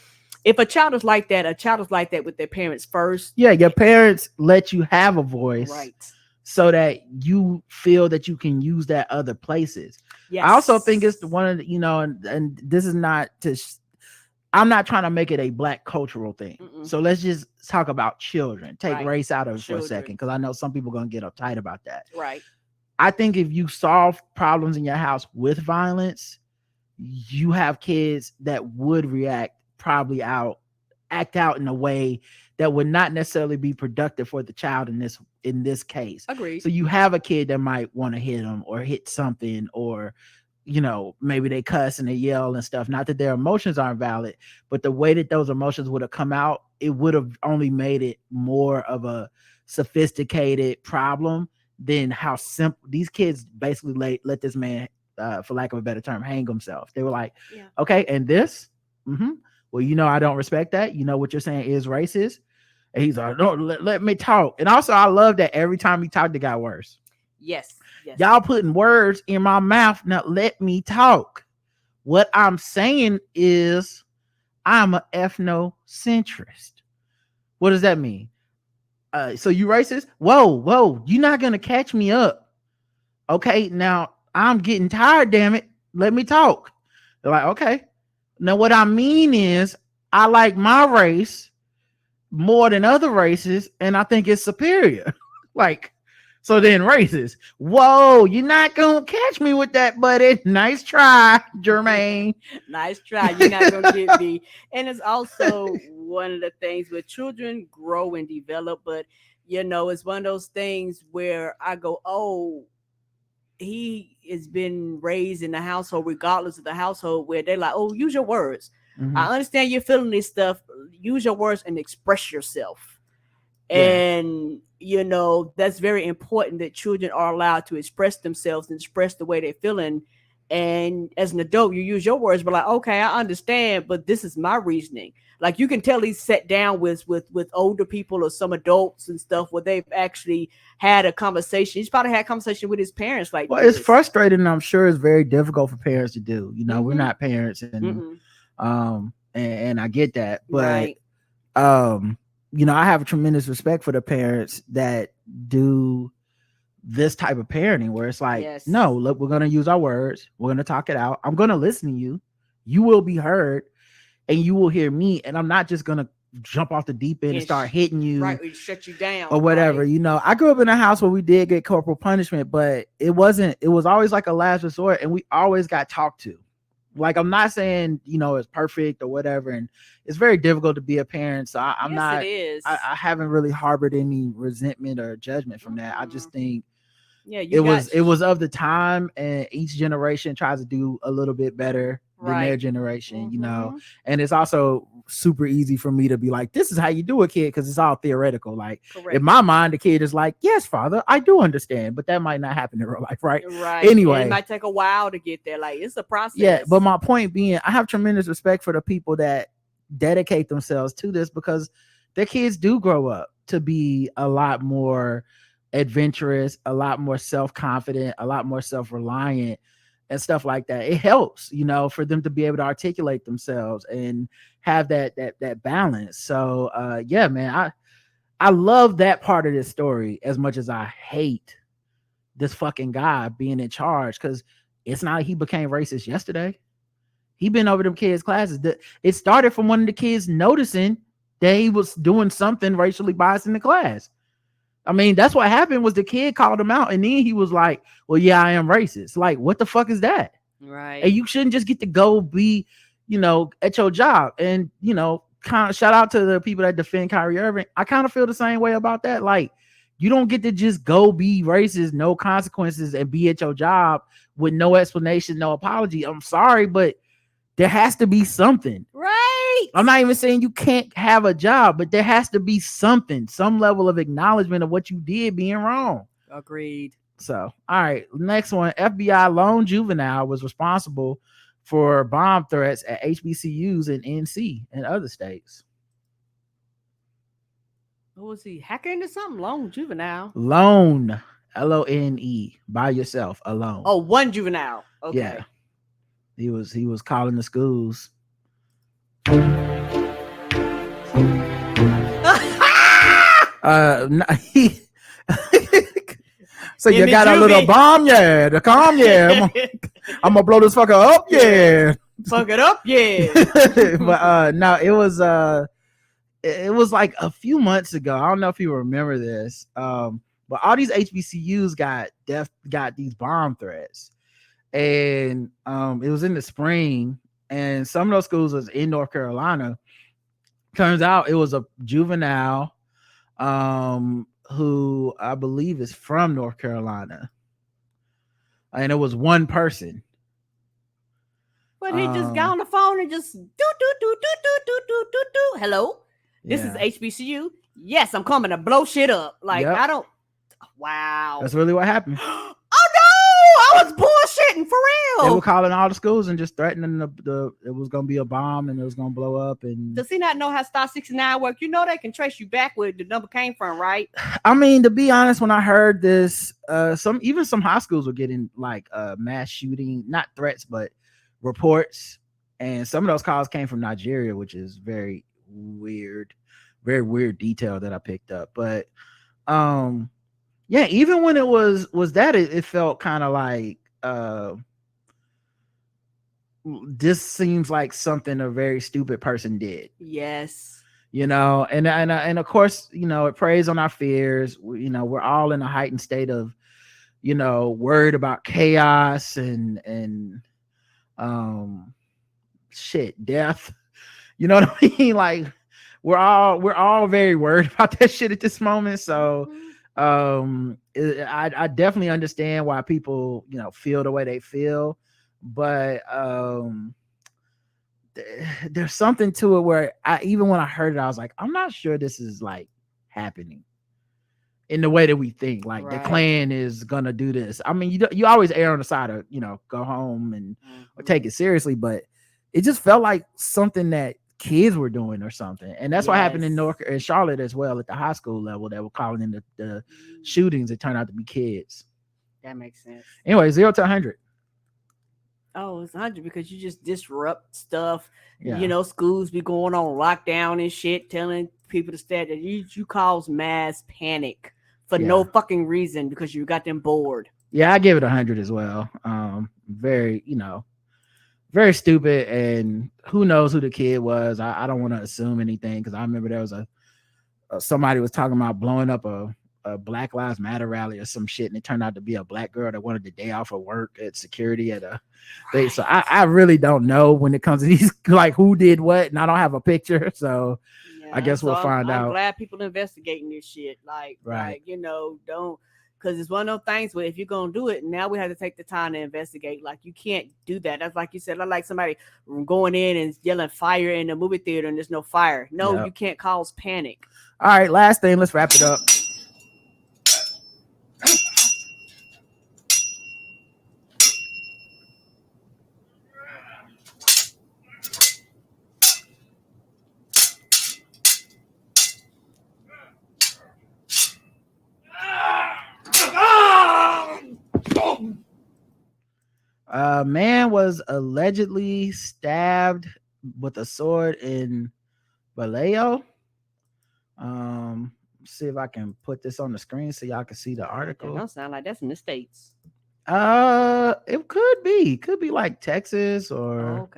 Speaker 2: if a child is like that with their parents first. Yeah, your parents let you have a voice. Right. So that you feel that you can use that other places. Yes. I also think it's one of the, and this is not I'm not trying to make it a Black cultural thing. So let's just talk about children. Take race out of it for a second, because I know some people are going to get uptight about that. Right. I think if you solve problems in your house with violence, you have kids that would probably act out in a way that would not necessarily be productive for the child in this case. Agreed. So you have a kid that might want to hit them or hit something, or maybe they cuss and they yell and stuff. Not that their emotions aren't valid, but the way that those emotions would have come out, it would have only made it more of a sophisticated problem than how simple these kids basically let this man, for lack of a better term, hang himself. They were like, okay, and this, well, I don't respect that. What you're saying is racist. And he's like, no, let me talk. And also, I love that every time he talked, it got worse. Yes. Y'all putting words in my mouth. Now let me talk. What I'm saying is I'm an ethnocentrist. What does that mean? So you racist? Whoa, you're not going to catch me up. Okay, now I'm getting tired, damn it. Let me talk. They're like, okay. Now, what I mean is I like my race more than other races, and I think it's superior. So then racist. Whoa, you're not going to catch me with that, buddy. Nice try, Jermaine. Nice try. You're not going to get me. And it's also one of the things where children grow and develop, but, it's one of those things where I go, oh, he has been raised in the household, regardless of the household, where they're like, oh, use your words. I understand you're feeling this stuff. Use your words and express yourself. And, that's very important that children are allowed to express themselves and express the way they're feeling. And as an adult, you use your words, but like, okay, I understand, but this is my reasoning. Like, you can tell he's sat down with older people or some adults and stuff where they've actually had a conversation. He's probably had a conversation with his parents. Like, well, it's frustrating. I'm sure it's very difficult for parents to do. We're not parents, and and I get that, but I have a tremendous respect for the parents that do this type of parenting where it's like, no, look, we're going to use our words. We're going to talk it out. I'm going to listen to you.
Speaker 1: you will be heard and you will hear me. And I'm not just going to jump off the deep end and start hitting you.
Speaker 2: Right. Or shut you down.
Speaker 1: Or whatever.
Speaker 2: Right.
Speaker 1: You know, I grew up in a house where we did get corporal punishment, but it was always like a last resort. And we always got talked to. Like, I'm not saying, you know, it's perfect or whatever. And it's very difficult to be a parent. So I'm not,
Speaker 2: it is.
Speaker 1: I haven't really harbored any resentment or judgment from that. I just think it was of the time, and each generation tries to do a little bit better than their generation, you know. And it's also super easy for me to be like, this is how you do a kid, because it's all theoretical. Like, in my mind, the kid is like, yes, father, I do understand, but that might not happen in real life, right? Anyway,
Speaker 2: and it might take a while to get there. Like, it's a process.
Speaker 1: Yeah, but my point being, I have tremendous respect for the people that dedicate themselves to this, because their kids do grow up to be a lot more adventurous, a lot more self-confident, a lot more self-reliant and stuff like that. It helps, you know, for them to be able to articulate themselves and have that balance. So yeah, man, I love that part of this story as much as I hate this fucking guy being in charge, because it's not like he became racist yesterday. He been over them kids' classes. It started from one of the kids noticing that he was doing something racially biased in the class. I mean, that's what happened, was the kid called him out, and then he was like, well, yeah, I am racist. Like, what the fuck is that?
Speaker 2: Right.
Speaker 1: And you shouldn't just get to go be, you know, at your job. And, you know, kind of shout out to the people that defend Kyrie Irving. I kind of feel the same way about that. Like, you don't get to just go be racist, no consequences, and be at your job with no explanation, no apology. I'm sorry, but there has to be something.
Speaker 2: Right.
Speaker 1: I'm not even saying you can't have a job, but there has to be something, some level of acknowledgement of what you did being wrong.
Speaker 2: Agreed.
Speaker 1: So, all right, next one. FBI lone juvenile was responsible for bomb threats at HBCUs in NC and other states.
Speaker 2: What was he, hacking into something? Lone juvenile.
Speaker 1: Lone, L-O-N-E, by yourself, alone.
Speaker 2: Oh, one juvenile. Okay.
Speaker 1: Yeah. He was calling the schools. So you got a little bomb, yeah, the calm, yeah. I'm gonna blow this fucker up, yeah.
Speaker 2: Fuck it up, yeah.
Speaker 1: But no, it was like a few months ago. I don't know if you remember this. But all these HBCUs got these bomb threats. And it was in the spring, and some of those schools was in North Carolina. Turns out it was a juvenile who I believe is from North Carolina, and it was one person.
Speaker 2: But he just got on the phone and just do. Hello, this is HBCU. Yes, I'm coming to blow shit up. Like, I don't. Wow,
Speaker 1: that's really what happened.
Speaker 2: I was bullshitting for real.
Speaker 1: They were calling all the schools and just threatening it was gonna be a bomb and it was gonna blow up. And
Speaker 2: does he not know how Star 69 work? You know they can trace you back where the number came from, right?
Speaker 1: I mean, to be honest, when I heard this, some high schools were getting like mass shooting, not threats, but reports, and some of those calls came from Nigeria, which is very weird detail that I picked up. But yeah, even when it was that, it felt kind of like this seems like something a very stupid person did.
Speaker 2: Yes.
Speaker 1: You know, and of course, you know, it preys on our fears. You know, we're all in a heightened state of, you know, worried about chaos and shit, death. You know what I mean? Like we're all very worried about that shit at this moment. So I definitely understand why people, you know, feel the way they feel, but there's something to it where even when I heard it, I was like, I'm not sure this is like happening in the way that we think. Like the Klan is gonna do this. I mean, you always err on the side of, you know, go home and or take it seriously, but it just felt like something that kids were doing or something. And that's what happened in Charlotte as well, at the high school level. They were calling in the shootings. It turned out to be kids.
Speaker 2: That makes sense.
Speaker 1: Anyway, 0 to 100.
Speaker 2: Oh, it's 100 because you just disrupt stuff.
Speaker 1: Yeah.
Speaker 2: You know, schools be going on lockdown and shit, telling people to stay. That you cause mass panic for no fucking reason because you got them bored.
Speaker 1: Yeah, I give it 100 as well. Very, you know, very stupid, and who knows who the kid was. I don't want to assume anything because I remember there was somebody was talking about blowing up a Black Lives Matter rally or some shit, and it turned out to be a black girl that wanted the day off of work at security at a thing. So I really don't know when it comes to these, like, who did what, and I don't have a picture, so yeah, I guess we'll find out.
Speaker 2: I'm glad people investigating this shit, like don't, because it's one of those things where if you're gonna do it, now we have to take the time to investigate. Like, you can't do that. That's like you said, like somebody going in and yelling fire in the movie theater and there's no fire. No, you can't cause panic.
Speaker 1: All right, last thing, let's wrap it up. A man was allegedly stabbed with a sword in Vallejo. See if I can put this on the screen so y'all can see the article.
Speaker 2: That don't sound like that's in the States.
Speaker 1: It could be like Texas or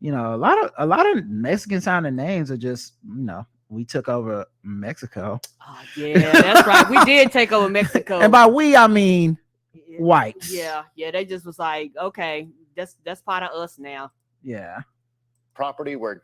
Speaker 1: you know, a lot of Mexican sounding names are just, you know, we took over Mexico.
Speaker 2: Oh yeah, that's right. We did take over Mexico.
Speaker 1: And by we, I mean whites.
Speaker 2: Yeah. They just was like, okay, that's part of us now.
Speaker 1: Yeah.
Speaker 10: Property where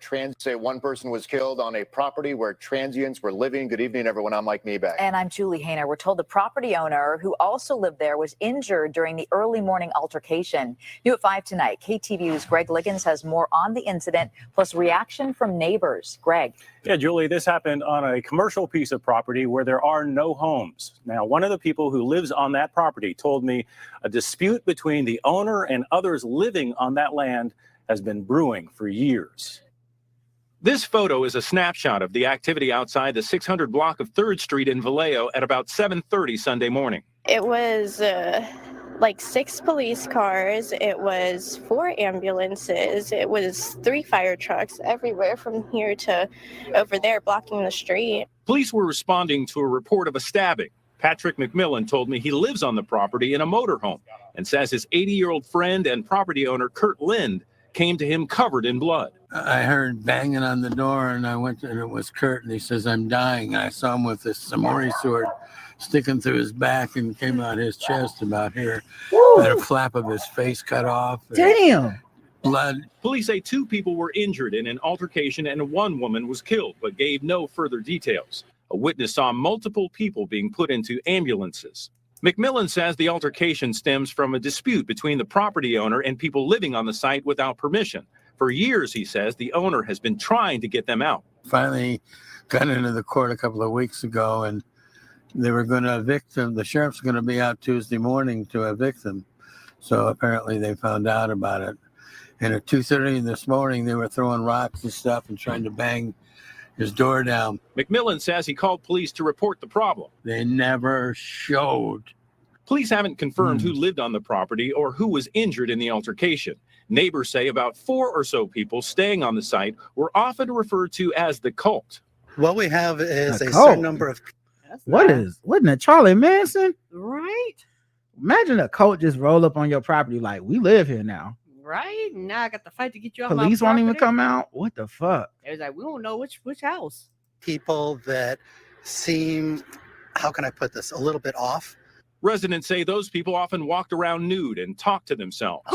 Speaker 10: one person was killed on a property where transients were living. Good evening, everyone. I'm Mike Meebeck.
Speaker 11: And I'm Julie Hayner. We're told the property owner, who also lived there, was injured during the early morning altercation. New at 5 tonight, KTVU's Greg Liggins has more on the incident, plus reaction from neighbors. Greg.
Speaker 12: Yeah, Julie, this happened on a commercial piece of property where there are no homes. Now, one of the people who lives on that property told me a dispute between the owner and others living on that land has been brewing for years. This photo is a snapshot of the activity outside the 600 block of 3rd Street in Vallejo at about 7:30 Sunday morning.
Speaker 13: It was like 6 police cars. It was 4 ambulances. It was 3 fire trucks everywhere from here to over there blocking the street.
Speaker 12: Police were responding to a report of a stabbing. Patrick McMillan told me he lives on the property in a motorhome and says his 80-year-old friend and property owner, Kurt Lind, came to him covered in blood.
Speaker 14: I heard banging on the door, and I went to, and it was Kurt, and he says, "I'm dying." I saw him with this samurai sword sticking through his back and came out his chest about here. Had a flap of his face cut off.
Speaker 1: Damn.
Speaker 14: Blood.
Speaker 12: Police say 2 people were injured in an altercation and 1 woman was killed, but gave no further details. A witness saw multiple people being put into ambulances. McMillan says the altercation stems from a dispute between the property owner and people living on the site without permission. For years, he says, the owner has been trying to get them out.
Speaker 14: Finally got into the court a couple of weeks ago, and they were going to evict them. The sheriff's going to be out Tuesday morning to evict them. So apparently they found out about it. And at 2:30 this morning, they were throwing rocks and stuff and trying to bang his door down.
Speaker 12: McMillan says he called police to report the problem.
Speaker 14: They never showed.
Speaker 12: Police haven't confirmed who lived on the property or who was injured in the altercation. Neighbors say about 4 or so people staying on the site were often referred to as the cult.
Speaker 15: What we have is
Speaker 1: A
Speaker 15: a
Speaker 1: cult?
Speaker 15: certain number of...
Speaker 1: Wasn't it Charlie Manson?
Speaker 2: Right.
Speaker 1: Imagine a cult just roll up on your property like, we live here now.
Speaker 2: Right. Now I got to fight to get you off my
Speaker 1: Police won't even
Speaker 2: property.
Speaker 1: come out. What the fuck?
Speaker 2: It's like, we don't know which house.
Speaker 15: people that seem, how can I put this, a little bit off.
Speaker 12: Residents say those people often walked around nude and talked to themselves.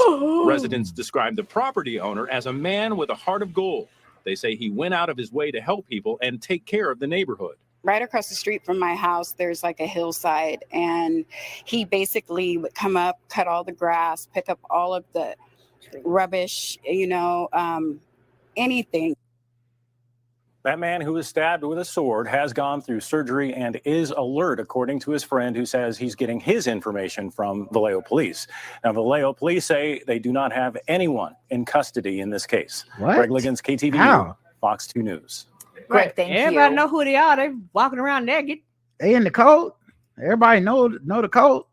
Speaker 12: Residents describe the property owner as a man with a heart of gold. They say he went out of his way to help people and take care of the neighborhood.
Speaker 16: Right across the street from my house, there's like a hillside, and he basically would come up, cut all the grass, pick up all of the rubbish, anything.
Speaker 12: That man who was stabbed with a sword has gone through surgery and is alert, according to his friend, who says he's getting his information from Vallejo police. Now, Vallejo police say they do not have anyone in custody in this case.
Speaker 1: What?
Speaker 12: Greg Liggins, KTVU,
Speaker 1: How?
Speaker 12: Fox 2 News.
Speaker 2: Greg, thank you. Everybody know who they are. They walking around naked.
Speaker 1: They in the code. Everybody know the code.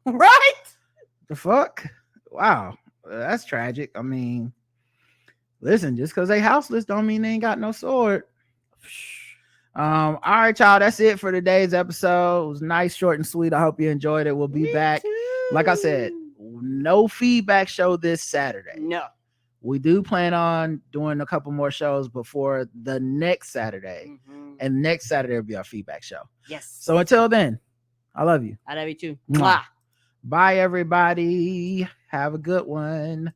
Speaker 2: Right?
Speaker 1: The fuck? Wow. That's tragic. I mean, listen, just because they houseless don't mean they ain't got no sword. All right, y'all. That's it for today's episode. It was nice, short, and sweet. I hope you enjoyed it. We'll be back. Like I said, no feedback show this Saturday.
Speaker 2: No.
Speaker 1: We do plan on doing a couple more shows before the next Saturday. And next Saturday will be our feedback show.
Speaker 2: Yes.
Speaker 1: So until then, I love you.
Speaker 2: I love you too.
Speaker 1: Mwah. Bye, everybody. Have a good one.